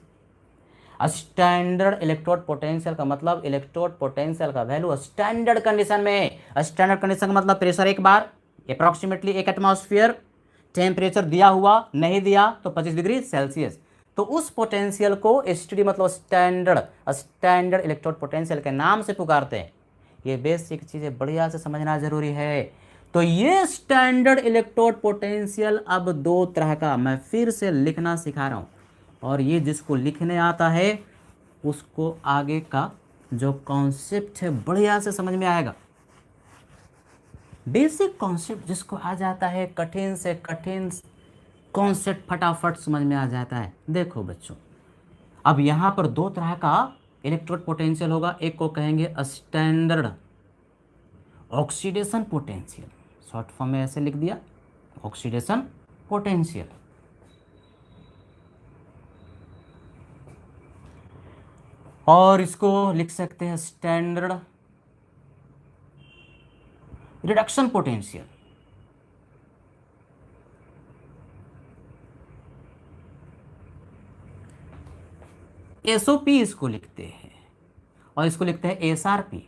स्टैंडर्ड इलेक्ट्रोड पोटेंशियल का मतलब इलेक्ट्रोड पोटेंशियल का वैल्यू स्टैंडर्ड कंडीशन में। स्टैंडर्ड कंडीशन का मतलब प्रेशर 1 बार, अप्रॉक्सीमेटली 1 एटमॉस्फेयर, टेम्परेचर दिया हुआ, नहीं दिया तो 25 डिग्री सेल्सियस। तो उस पोटेंशियल को एसटीडी मतलब स्टैंडर्ड इलेक्ट्रोड पोटेंशियल के नाम से पुकारते हैं। ये बेसिक चीज़ें बढ़िया से समझना जरूरी है। तो ये स्टैंडर्ड इलेक्ट्रोड पोटेंशियल अब 2 तरह का मैं फिर से लिखना सिखा रहा हूँ, और ये जिसको लिखने आता है उसको आगे का जो कॉन्सेप्ट है बढ़िया से समझ में आएगा। बेसिक कॉन्सेप्ट जिसको आ जाता है, कठिन से कठिन कॉन्सेप्ट फटाफट समझ में आ जाता है। देखो बच्चों, अब यहाँ पर 2 तरह का इलेक्ट्रोड पोटेंशियल होगा। एक को कहेंगे standard oxidation potential, short form में ऐसे लिख दिया, ऑक्सीडेशन पोटेंशियल। और इसको लिख सकते हैं स्टैंडर्ड रिडक्शन पोटेंशियल। एसओपी इसको लिखते हैं, और इसको लिखते हैं एसआरपी।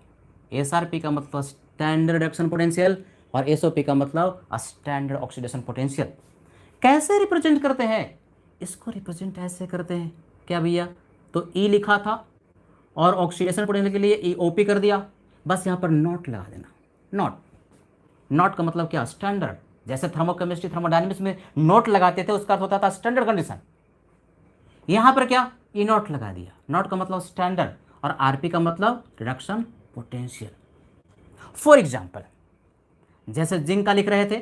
एसआरपी का मतलब स्टैंडर्ड रिडक्शन पोटेंशियल, और एसओपी का मतलब स्टैंडर्ड ऑक्सीडेशन पोटेंशियल। कैसे रिप्रेजेंट करते हैं इसको? रिप्रेजेंट ऐसे करते हैं, क्या भैया, तो ई लिखा था और ऑक्सीडेशन पोटेंशियल के लिए ईओपी कर दिया, बस यहाँ पर नॉट लगा देना। नॉट का मतलब क्या, स्टैंडर्ड। जैसे थर्मोकेमिस्ट्री थर्मोडायनेमिक्स में नोट लगाते थे, उसका अर्थ होता था स्टैंडर्ड कंडीशन। यहां पर क्या, ई नॉट लगा दिया, नॉट का मतलब स्टैंडर्ड, और आरपी का मतलब रिडक्शन पोटेंशियल। फॉर एग्जांपल, जैसे जिंक का लिख रहे थे,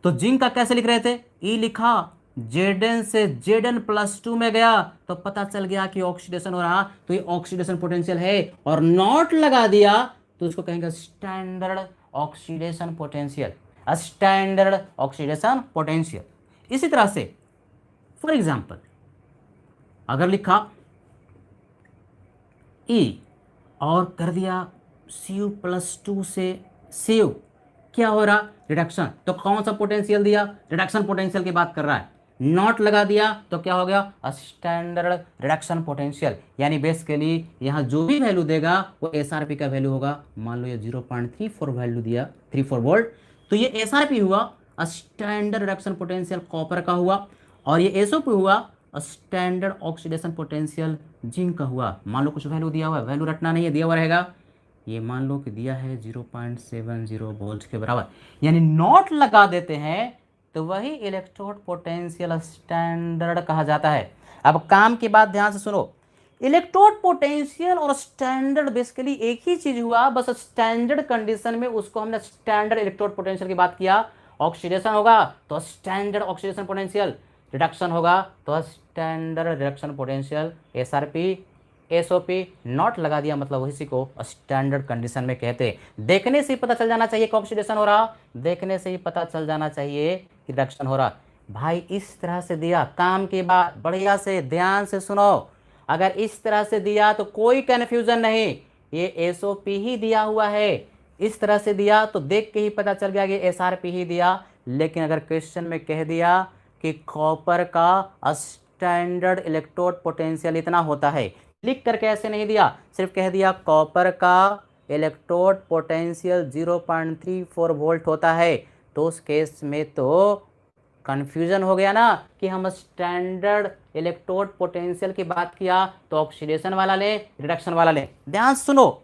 तो जिंक का कैसे लिख रहे थे, ई लिखा, जेडन से जेडन+2 में गया तो पता चल गया कि ऑक्सीडेशन हो रहा, तो ये ऑक्सीडेशन पोटेंशियल है, और नॉट लगा दिया तो इसको कहेंगे standard oxidation potential, standard oxidation potential. इसी तरह से फॉर एग्जांपल अगर लिखा E और कर दिया Cu+2 से Cu, क्या हो रहा? रिडक्शन। तो कौन सा पोटेंशियल दिया? रिडक्शन पोटेंशियल की बात कर रहा है। नॉट लगा दिया तो क्या हो गया? Standard reduction potential. यानी बेसिकली यहाँ जो भी वैल्यू देगा वो एसआरपी का वैल्यू होगा। मान लो ये 0.34 वैल्यू दिया, 34 वोल्ट, तो ये एसआरपी हुआ, स्टैंडर्ड रिडक्शन पोटेंशियल कॉपर का हुआ। और ये एसओपी हुआ, स्टैंडर्ड ऑक्सीडेशन पोटेंशियल जिंक का हुआ। मान लो कुछ वैल्यू दिया हुआ है, वैल्यू रटना नहीं है, दिया हुआ रहेगा। ये मान लो कि दिया है 0.70 वोल्ट के बराबर, यानी नॉट लगा देते हैं तो वही इलेक्ट्रोड पोटेंशियल स्टैंडर्ड कहा जाता है। अब काम की बात ध्यान से सुनो, इलेक्ट्रोड पोटेंशियल और स्टैंडर्ड बेसिकली एक ही चीज हुआ, बस स्टैंडर्ड कंडीशन में उसको हमने स्टैंडर्ड इलेक्ट्रोड पोटेंशियल की बात किया। ऑक्सीडेशन होगा तो स्टैंडर्ड ऑक्सीडेशन पोटेंशियल, रिडक्शन होगा तो standard reduction potential, SRP SOP not लगा दिया, मतलब उसी को स्टैंडर्ड कंडीशन में कहते हैं। देखने से ही पता चल जाना चाहिए कि ऑक्सीडेशन हो रहा, देखने से ही पता चल जाना चाहिए कि रिडक्शन हो रहा। भाई इस तरह से दिया, काम की बात बढ़िया से ध्यान से सुनो। अगर इस तरह से दिया तो कोई कन्फ्यूजन नहीं, ये एसओपी ही दिया हुआ है। इस तरह से दिया तो देख के ही पता चल गया कि एसआरपी ही दिया। लेकिन अगर क्वेश्चन में कह दिया कि कॉपर का स्टैंडर्ड इलेक्ट्रोड पोटेंशियल इतना होता है, लिख करके ऐसे नहीं दिया, सिर्फ कह दिया कॉपर का इलेक्ट्रोड पोटेंशियल 0.34 वोल्ट होता है, तो उस केस में तो कंफ्यूजन हो गया ना कि हम स्टैंडर्ड इलेक्ट्रोड पोटेंशियल की बात किया तो ऑक्सीडेशन वाला लें, रिडक्शन वाला लें। ध्यान सुनो,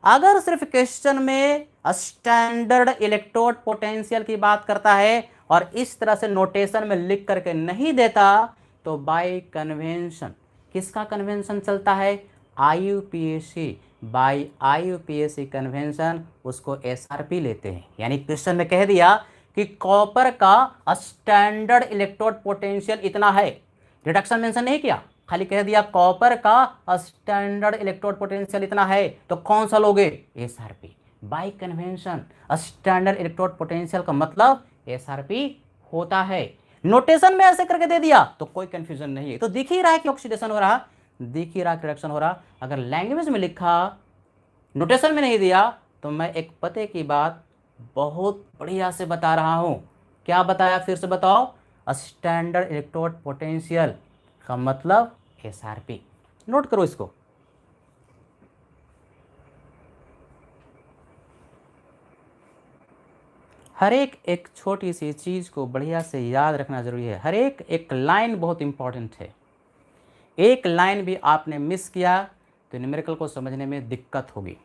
अगर सिर्फ क्वेश्चन में स्टैंडर्ड इलेक्ट्रोड पोटेंशियल की बात करता है और इस तरह से नोटेशन में लिख करके नहीं देता, तो बाय कन्वेंशन, किसका कन्वेंशन चलता है? आईयूपीएसी, बाय आईयूपीएसी कन्वेंशन उसको एसआरपी लेते हैं। यानी क्वेश्चन में कह दिया कि कॉपर का स्टैंडर्ड इलेक्ट्रोड पोटेंशियल इतना है, रिडक्शन मेंशन नहीं किया, खाली कह दिया कॉपर का स्टैंडर्ड इलेक्ट्रोड पोटेंशियल इतना है, तो कौन सा लोगे? SRP. Bye convention standard electrode potential का मतलब एसआरपी होता है। नोटेशन में ऐसे करके दे दिया तो कोई कंफ्यूजन नहीं है, तो दिख ही रहा है कि ऑक्सीडेशन हो रहा, दिख ही रहा कि रिडक्शन हो रहा। अगर लैंग्वेज में लिखा, नोटेशन में नहीं दिया, तो मैं एक पते की बात बहुत बढ़िया से बता रहा हूं। क्या बताया? फिर से बताओ। स्टैंडर्ड इलेक्ट्रोड पोटेंशियल का मतलब एसआरपी। नोट करो इसको। हर एक छोटी सी चीज को बढ़िया से याद रखना जरूरी है। हर एक लाइन बहुत इंपॉर्टेंट है। एक लाइन भी आपने मिस किया तो न्यूमेरिकल को समझने में दिक्कत होगी।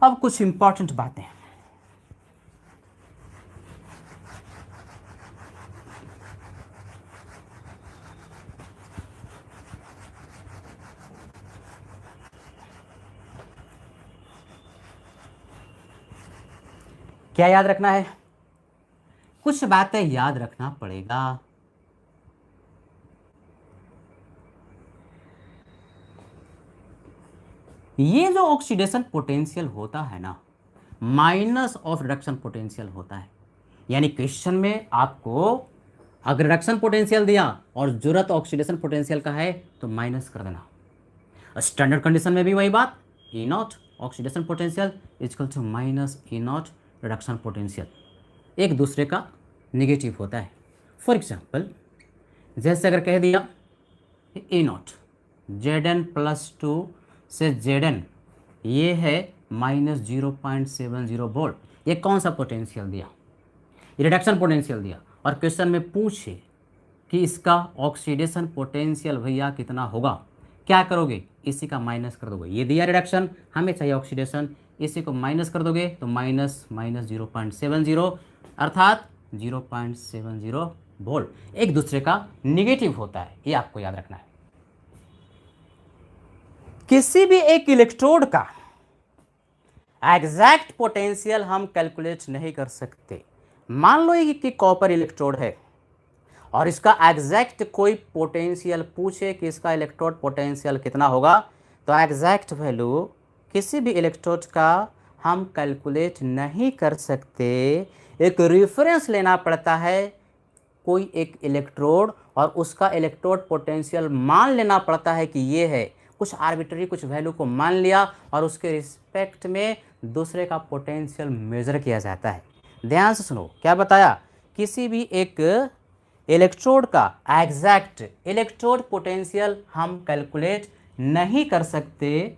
अब कुछ इंपॉर्टेंट बातें, क्या याद रखना है? कुछ बातें याद रखना पड़ेगा। ये जो ऑक्सीडेशन पोटेंशियल होता है ना, माइनस ऑफ रिडक्शन पोटेंशियल होता है। यानी क्वेश्चन में आपको अगर रिडक्शन पोटेंशियल दिया और जरूरत ऑक्सीडेशन पोटेंशियल का है तो माइनस कर देना। स्टैंडर्ड कंडीशन में भी वही बात, E not oxidation potential equal to minus E not reduction potential, एक दूसरे का निगेटिव होता है। फॉर एग्जाम्पल जैसे अगर कह दिया ई नॉट Zn+2 से Zn ये है -0.70 वोल्ट, ये कौन सा पोटेंशियल दिया? रिडक्शन पोटेंशियल दिया। और क्वेश्चन में पूछे कि इसका ऑक्सीडेशन पोटेंशियल भैया कितना होगा, क्या करोगे? इसी का माइनस कर दोगे। ये दिया रिडक्शन, हमें चाहिए ऑक्सीडेशन, इसी को माइनस कर दोगे तो माइनस 0.70 अर्थात 0.70 वोल्ट, एक दूसरे का निगेटिव होता है, ये आपको याद रखना है। किसी भी एक इलेक्ट्रोड का एग्जैक्ट पोटेंशियल हम कैलकुलेट नहीं कर सकते। मान लो कि कॉपर इलेक्ट्रोड है और इसका एग्जैक्ट कोई पोटेंशियल पूछे कि इसका इलेक्ट्रोड पोटेंशियल कितना होगा, तो एग्जैक्ट वैल्यू किसी भी इलेक्ट्रोड का हम कैलकुलेट नहीं कर सकते। एक रेफरेंस लेना पड़ता है, कोई एक इलेक्ट्रोड, और उसका इलेक्ट्रोड पोटेंशियल मान लेना पड़ता है कि ये है, कुछ आर्बिट्ररी कुछ वैल्यू को मान लिया और उसके रिस्पेक्ट में दूसरे का पोटेंशियल मेजर किया जाता है। ध्यान से सुनो क्या बताया, किसी भी एक इलेक्ट्रोड का एग्जैक्ट इलेक्ट्रोड पोटेंशियल हम कैलकुलेट नहीं कर सकते,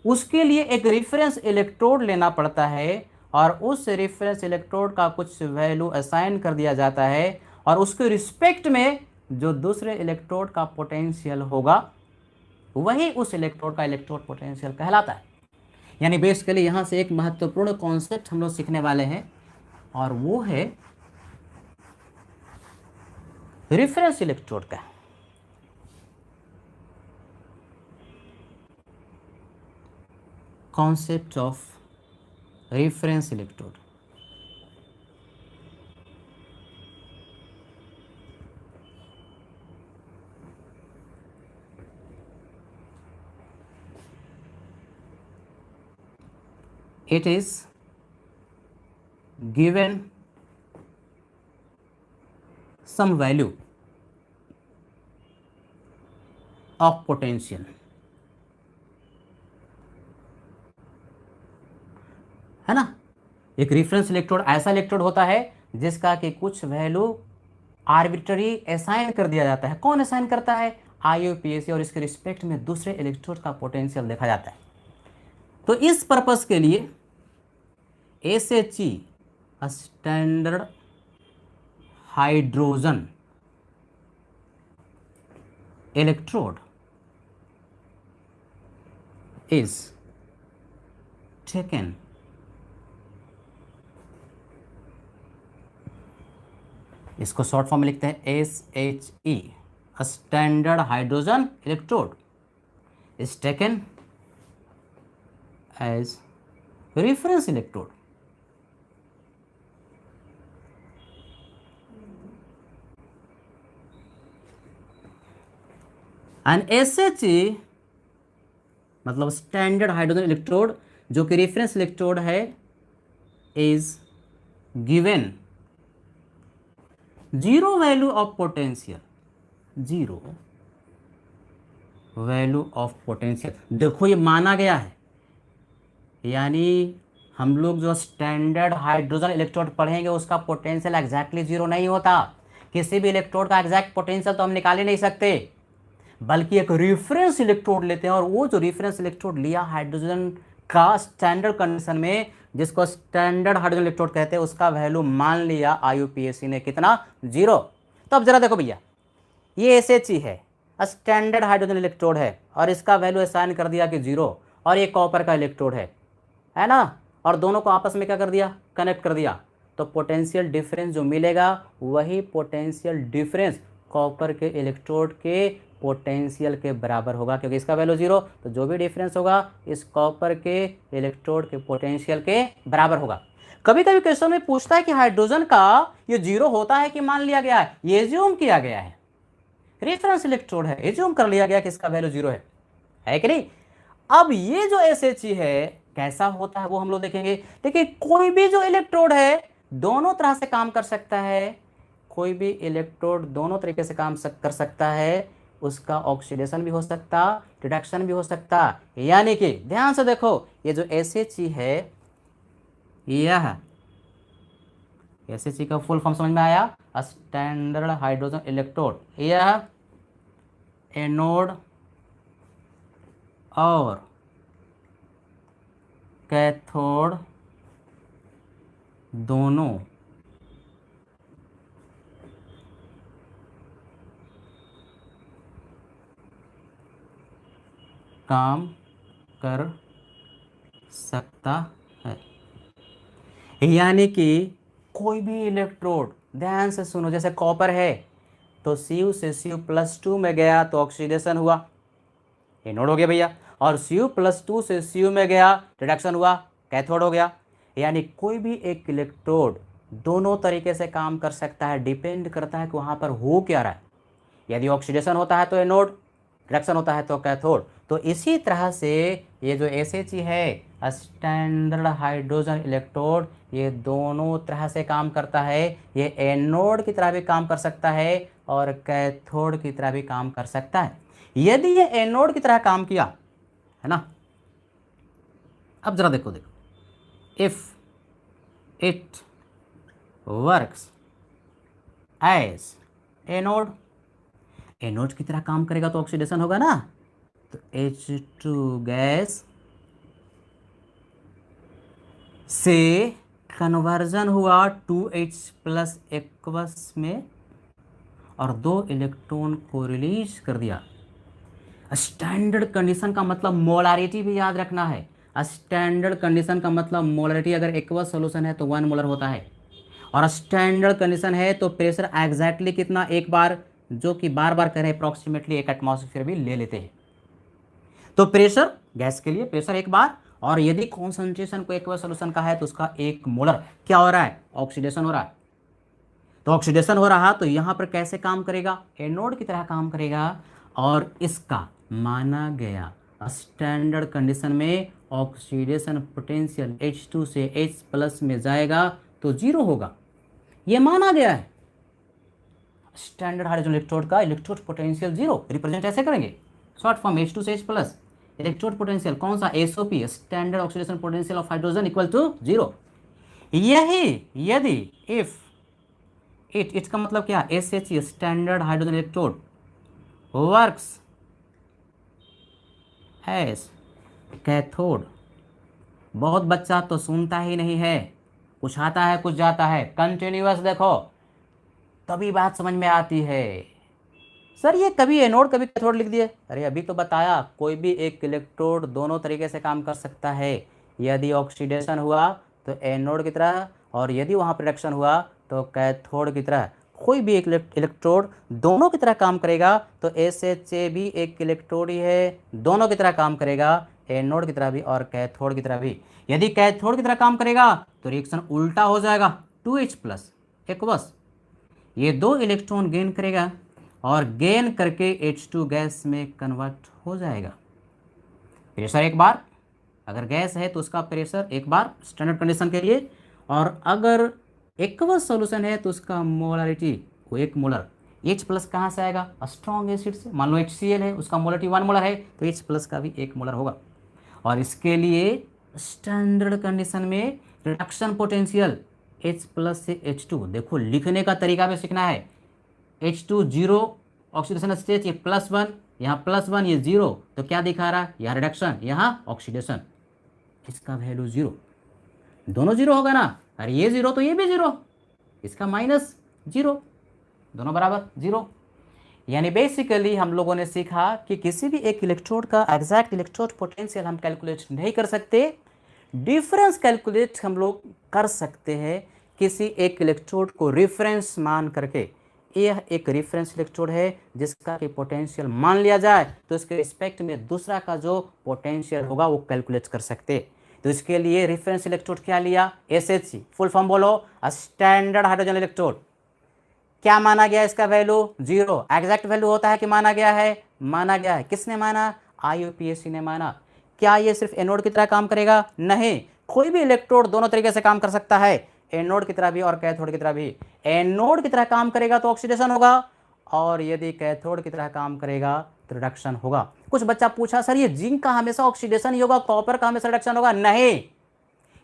उसके लिए एक रेफरेंस इलेक्ट्रोड लेना पड़ता है और उस रेफरेंस इलेक्ट्रोड का कुछ वैल्यू असाइन कर दिया जाता है और उसके रिस्पेक्ट में जो दूसरे इलेक्ट्रोड का पोटेंशियल होगा वही उस इलेक्ट्रोड का इलेक्ट्रोड पोटेंशियल कहलाता है। यानी बेसिकली यहां से एक महत्वपूर्ण कॉन्सेप्ट हम लोग सीखने वाले हैं और वो है रेफरेंस इलेक्ट्रोड का। Concept of reference electrode. It is given some value of potential, है ना। एक रेफरेंस इलेक्ट्रोड ऐसा इलेक्ट्रोड होता है जिसका कि कुछ वैल्यू आर्बिट्ररी असाइन कर दिया जाता है। कौन असाइन करता है? IUPAC, और इसके रिस्पेक्ट में दूसरे इलेक्ट्रोड का पोटेंशियल देखा जाता है। तो इस पर्पस के लिए SHE standard hydrogen electrode is taken इसको शॉर्ट फॉर्म में लिखते हैं SHE standard hydrogen electrode is taken as reference electrode. And SHE मतलब स्टैंडर्ड हाइड्रोजन इलेक्ट्रोड जो कि रेफरेंस इलेक्ट्रोड है is given zero value of potential, zero value of potential. देखो ये माना गया है, यानी हम लोग जो स्टैंडर्ड हाइड्रोजन इलेक्ट्रोड पढ़ेंगे उसका पोटेंशियल एग्जैक्टली जीरो नहीं होता। किसी भी इलेक्ट्रोड का एग्जैक्ट पोटेंशियल तो हम निकाल ही नहीं सकते, बल्कि एक रेफरेंस इलेक्ट्रोड लेते हैं और वो जो रेफरेंस इलेक्ट्रोड लिया हाइड्रोजन का स्टैंडर्ड कंडीशन में, जिसको स्टैंडर्ड हाइड्रोजन इलेक्ट्रोड कहते हैं, उसका वैल्यू मान लिया IUPAC ने कितना? जीरो। तो अब जरा देखो भैया, ये SHE है, स्टैंडर्ड हाइड्रोजन इलेक्ट्रोड है और इसका वैल्यू असाइन कर दिया कि जीरो, और ये कॉपर का इलेक्ट्रोड है ना, और दोनों को आपस में क्या कर दिया? कनेक्ट कर दिया। तो पोटेंशियल डिफरेंस जो मिलेगा वही पोटेंशियल डिफरेंस कॉपर के इलेक्ट्रोड के पोटेंशियल के बराबर होगा, क्योंकि इसका वैल्यू जीरो, तो जो भी डिफरेंस होगा इस कॉपर के इलेक्ट्रोड के पोटेंशियल के बराबर होगा। कभी कभी क्वेश्चन में पूछता है कि हाइड्रोजन का ये जीरो होता है कि मान लिया गया है? ये एज्यूम किया गया है, रेफरेंस इलेक्ट्रोड है, एज्यूम कर लिया गया कि इसका वैल्यू जीरो है कि नहीं। अब ये जो SHE है कैसा होता है वो हम लोग देखेंगे। देखिए कोई भी जो इलेक्ट्रोड है दोनों तरह से काम कर सकता है, कोई भी इलेक्ट्रोड दोनों तरीके से काम कर सकता है, उसका ऑक्सीडेशन भी हो सकता, रिडक्शन भी हो सकता। यानी कि ध्यान से देखो, ये जो SHE है, यह SHE का फुल फॉर्म समझ में आया? Standard hydrogen electrode. यह एनोड और कैथोड दोनों काम कर सकता है। यानी कि कोई भी इलेक्ट्रोड, ध्यान से सुनो, जैसे कॉपर है तो Cu से Cu+2 में गया तो ऑक्सीडेशन हुआ, एनोड हो गया भैया। और Cu+2 से Cu में गया, रिडक्शन हुआ, कैथोड हो गया। यानी कोई भी एक इलेक्ट्रोड दोनों तरीके से काम कर सकता है, डिपेंड करता है कि वहाँ पर हो क्या रहा है। यदि ऑक्सीडेशन होता है तो एनोड, रिडक्शन होता है तो कैथोड। तो इसी तरह से ये जो SHE है, स्टैंडर्ड हाइड्रोजन इलेक्ट्रोड, ये दोनों तरह से काम करता है। ये एनोड की तरह भी काम कर सकता है और कैथोड की तरह भी काम कर सकता है। यदि ये एनोड की तरह काम किया है ना, अब जरा देखो if it works as anode, anode की तरह काम करेगा तो ऑक्सीडेशन होगा ना, तो H2 गैस से कन्वर्जन हुआ 2H+ एक्वस में और 2 इलेक्ट्रॉन को रिलीज कर दिया। स्टैंडर्ड कंडीशन का मतलब मोलारिटी भी याद रखना है। स्टैंडर्ड कंडीशन का मतलब मोलारिटी, अगर एक्वस सॉल्यूशन है तो 1 मोलर होता है, और स्टैंडर्ड कंडीशन है तो प्रेशर एग्जैक्टली कितना, एक बार, जो कि बार बार करें अप्रॉक्सीमेटली 1 एटमॉस्फेयर भी ले लेते हैं। तो प्रेशर गैस के लिए प्रेशर एक बार, और यदि कॉन्सेंट्रेशन को एक्वस सॉल्यूशन का है तो उसका 1 मोलर क्या हो रहा है, ऑक्सीडेशन हो रहा है। तो ऑक्सीडेशन हो रहा तो यहाँ पर कैसे काम करेगा, एनोड की तरह काम करेगा। और इसका माना गया स्टैंडर्ड कंडीशन में ऑक्सीडेशन पोटेंशियल H2 से H+ में जाएगा तो 0 होगा, ये माना गया है। स्टैंडर्ड हाइड्रोजन इलेक्ट्रोड का इलेक्ट्रोड पोटेंशियल 0 रिप्रेजेंट ऐसे करेंगे, शॉर्ट फॉर्म H2 से H+, इलेक्ट्रोड पोटेंशियल कौन सा, SOP, standard oxidation potential of hydrogen equal to 0। यही यदि इफ इट का मतलब क्या, SHE standard hydrogen electrode works as cathode, बहुत बच्चा तो सुनता ही नहीं है, कुछ आता है कुछ जाता है, कंटिन्यूअस देखो तभी बात समझ में आती है। सर ये कभी एनोड कभी कैथोड लिख दिए, अरे अभी तो बताया कोई भी एक इलेक्ट्रोड दोनों तरीके से काम कर सकता है। यदि ऑक्सीडेशन हुआ तो एनोड की तरह, और यदि वहाँ पर रिडक्शन हुआ तो कैथोड की तरह। कोई भी एक इलेक्ट्रोड दोनों की तरह काम करेगा तो SHA भी एक इलेक्ट्रोड ही है, दोनों की तरह काम करेगा, एनोड की तरह भी और कैथोड की तरह भी। यदि कैथोड की तरह काम करेगा तो रिएक्शन उल्टा हो जाएगा, 2H+ एक्वस, ये 2 इलेक्ट्रॉन गेन करेगा और गेन करके H2 गैस में कन्वर्ट हो जाएगा। प्रेशर एक बार, अगर गैस है तो उसका प्रेशर एक बार स्टैंडर्ड कंडीशन के लिए, और अगर एक्वस सॉल्यूशन है तो उसका मोलारिटी वो 1 मोलर। H+ कहाँ से आएगा, स्ट्रॉन्ग एसिड से, मान लो HCl है, उसका मोलारिटी 1 मोलर है तो H+ का भी 1 मोलर होगा। और इसके लिए स्टैंडर्ड कंडीशन में रिडक्शन पोटेंशियल H+ से H2, देखो लिखने का तरीका भी सीखना है। H2 0 ऑक्सीडेशन स्टेज, ये +1, यहाँ +1, ये 0, तो क्या दिखा रहा है, यहाँ रिडक्शन यहाँ ऑक्सीडेशन, इसका वैल्यू 0, दोनों 0 होगा ना, अरे ये 0 तो ये भी 0, इसका -0, दोनों बराबर 0। यानी बेसिकली हम लोगों ने सीखा कि किसी भी एक इलेक्ट्रोड का एग्जैक्ट इलेक्ट्रोड पोटेंशियल हम कैलकुलेट नहीं कर सकते, डिफरेंस कैलकुलेट हम लोग कर सकते हैं किसी एक इलेक्ट्रोड को रेफरेंस मान करके। यह एक रेफरेंस इलेक्ट्रोड है जिसका कि पोटेंशियल मान लिया जाए तो इसके रिस्पेक्ट में दूसरा का जो पोटेंशियल होगा वो कैलकुलेट कर सकते। तो इसके लिए रेफरेंस इलेक्ट्रोड क्या लिया, SHE, फुल फॉर्म बोलो, स्टैंडर्ड हाइड्रोजन इलेक्ट्रोड। क्या माना गया, इसका वैल्यू 0, एग्जैक्ट वैल्यू होता है कि माना गया है, माना गया है। किसने माना, IUPAC ने माना। क्या ये सिर्फ एनोड की तरह काम करेगा, नहीं, कोई भी इलेक्ट्रोड दोनों तरीके से काम कर सकता है, एनोड की तरह भी और कैथोड की तरह भी। एनोड की तरह काम करेगा तो ऑक्सीडेशन होगा, और यदि कैथोड की तरह काम करेगा तो रिडक्शन होगा। कुछ बच्चा पूछा सर ये जिंक का हमेशा ऑक्सीडेशन ही होगा, कॉपर का हमेशा रिडक्शन होगा, नहीं,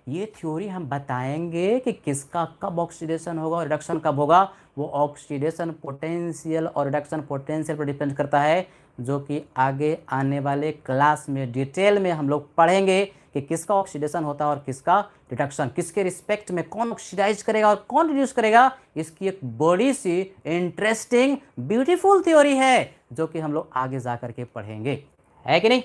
ये थ्योरी हम बताएंगे कि किसका कब ऑक्सीडेशन होगा और रिडक्शन कब होगा। वो ऑक्सीडेशन पोटेंशियल और रिडक्शन पोटेंशियल पर डिपेंड करता है, जो कि आगे आने वाले क्लास में डिटेल में हम लोग पढ़ेंगे कि किसका ऑक्सीडेशन होता है और किसका रिडक्शन, किसके रिस्पेक्ट में कौन ऑक्सीडाइज करेगा और कौन रिड्यूस करेगा। इसकी एक बड़ी सी इंटरेस्टिंग ब्यूटीफुल थ्योरी है जो कि हम लोग आगे जा करके पढ़ेंगे, है कि नहीं।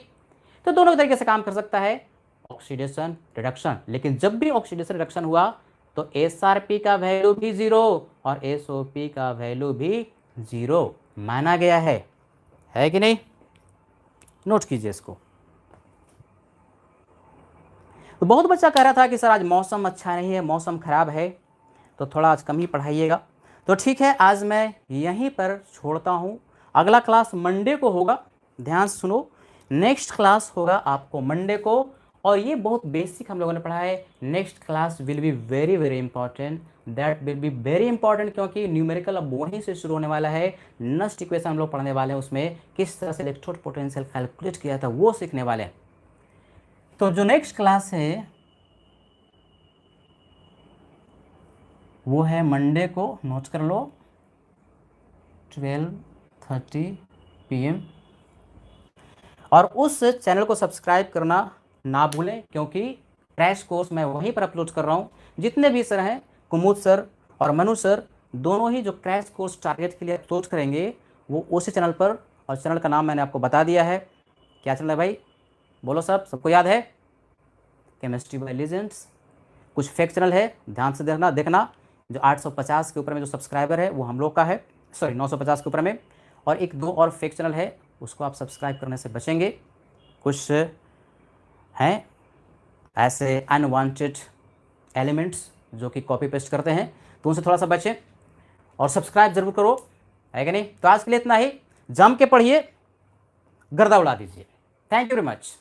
तो दोनों तरीके से काम कर सकता है, ऑक्सीडेशन रिडक्शन। लेकिन जब भी ऑक्सीडेशन रिडक्शन हुआ तो SRP का वैल्यू भी 0 और SOP का वैल्यू भी 0 माना गया है कि नहीं। नोट कीजिए इसको। तो बहुत बच्चा कह रहा था कि सर आज मौसम अच्छा नहीं है, मौसम ख़राब है, तो थोड़ा आज कम ही पढ़ाइएगा। तो ठीक है, आज मैं यहीं पर छोड़ता हूँ। अगला क्लास मंडे को होगा, ध्यान से सुनो। नेक्स्ट क्लास होगा आपको मंडे को, और ये बहुत बेसिक हम लोगों ने पढ़ा है। Next class will be very very important, that will be very important, क्योंकि न्यूमेरिकल अब वहीं से शुरू होने वाला है। नस्ट इक्वेशन हम लोग पढ़ने वाले हैं, उसमें किस तरह से इलेक्ट्रोड पोटेंशियल कैलकुलेट किया था वो सीखने वाले हैं। तो जो नेक्स्ट क्लास है वो है मंडे को, नोट कर लो, 12:30 PM। और उस चैनल को सब्सक्राइब करना ना भूलें, क्योंकि क्रैश कोर्स मैं वहीं पर अपलोड कर रहा हूँ। जितने भी सर हैं, कुमुद सर और मनु सर, दोनों ही जो क्रैश कोर्स टारगेट के लिए अपलोड करेंगे वो उसी चैनल पर, और चैनल का नाम मैंने आपको बता दिया है। क्या चैनल है भाई, बोलो सब, सबको याद है? Chemistry bye legends. कुछ फेक चैनल है, ध्यान से देखना। जो 850 के ऊपर में जो सब्सक्राइबर है वो हम लोग का है, सॉरी 950 के ऊपर में। और एक दो और फेक चैनल है, उसको आप सब्सक्राइब करने से बचेंगे। कुछ हैं ऐसे अनवांटेड एलिमेंट्स जो कि कॉपी पेस्ट करते हैं, तो उनसे थोड़ा सा बचें और सब्सक्राइब जरूर करो, है कि नहीं? तो आज के लिए इतना ही, जम के पढ़िए, गर्दा उड़ा दीजिए। Thank you very much.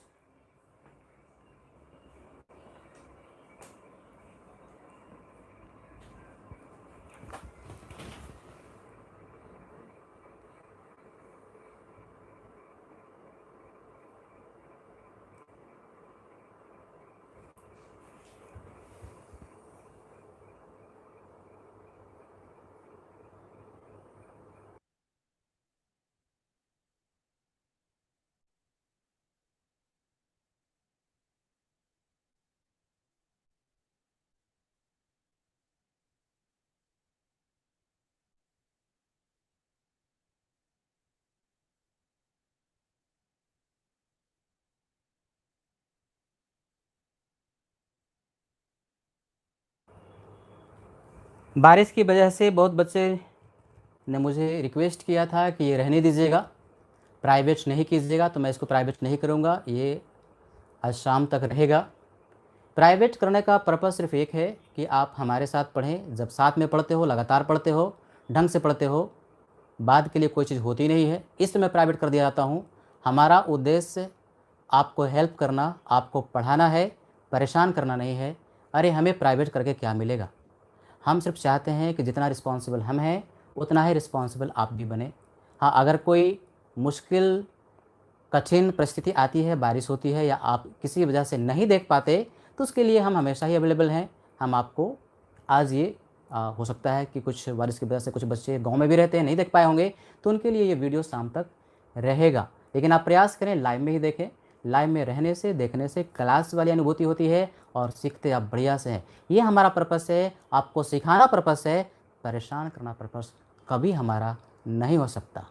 बारिश की वजह से बहुत बच्चे ने मुझे रिक्वेस्ट किया था कि ये रहने दीजिएगा, प्राइवेट नहीं कीजिएगा, तो मैं इसको प्राइवेट नहीं करूँगा, ये आज शाम तक रहेगा। प्राइवेट करने का पर्पज़ सिर्फ एक है कि आप हमारे साथ पढ़ें। जब साथ में पढ़ते हो, लगातार पढ़ते हो, ढंग से पढ़ते हो, बाद के लिए कोई चीज़ होती नहीं है, इसलिए मैं प्राइवेट कर दिया जाता हूँ। हमारा उद्देश्य आपको हेल्प करना, आपको पढ़ाना है, परेशान करना नहीं है। अरे हमें प्राइवेट करके क्या मिलेगा? हम सिर्फ चाहते हैं कि जितना रिस्पॉन्सिबल हम हैं उतना ही रिस्पॉन्सिबल आप भी बने। हाँ, अगर कोई मुश्किल कठिन परिस्थिति आती है, बारिश होती है, या आप किसी वजह से नहीं देख पाते, तो उसके लिए हम हमेशा ही अवेलेबल हैं। हम आपको आज ये हो सकता है कि कुछ बारिश की वजह से कुछ बच्चे गांव में भी रहते हैं, नहीं देख पाए होंगे, तो उनके लिए ये वीडियो शाम तक रहेगा। लेकिन आप प्रयास करें लाइव में ही देखें। लाइव में रहने से, देखने से क्लास वाली अनुभूति होती है और सीखते आप बढ़िया से हैं। ये हमारा पर्पस है, आपको सिखाना पर्पस है, परेशान करना पर्पस कभी हमारा नहीं हो सकता।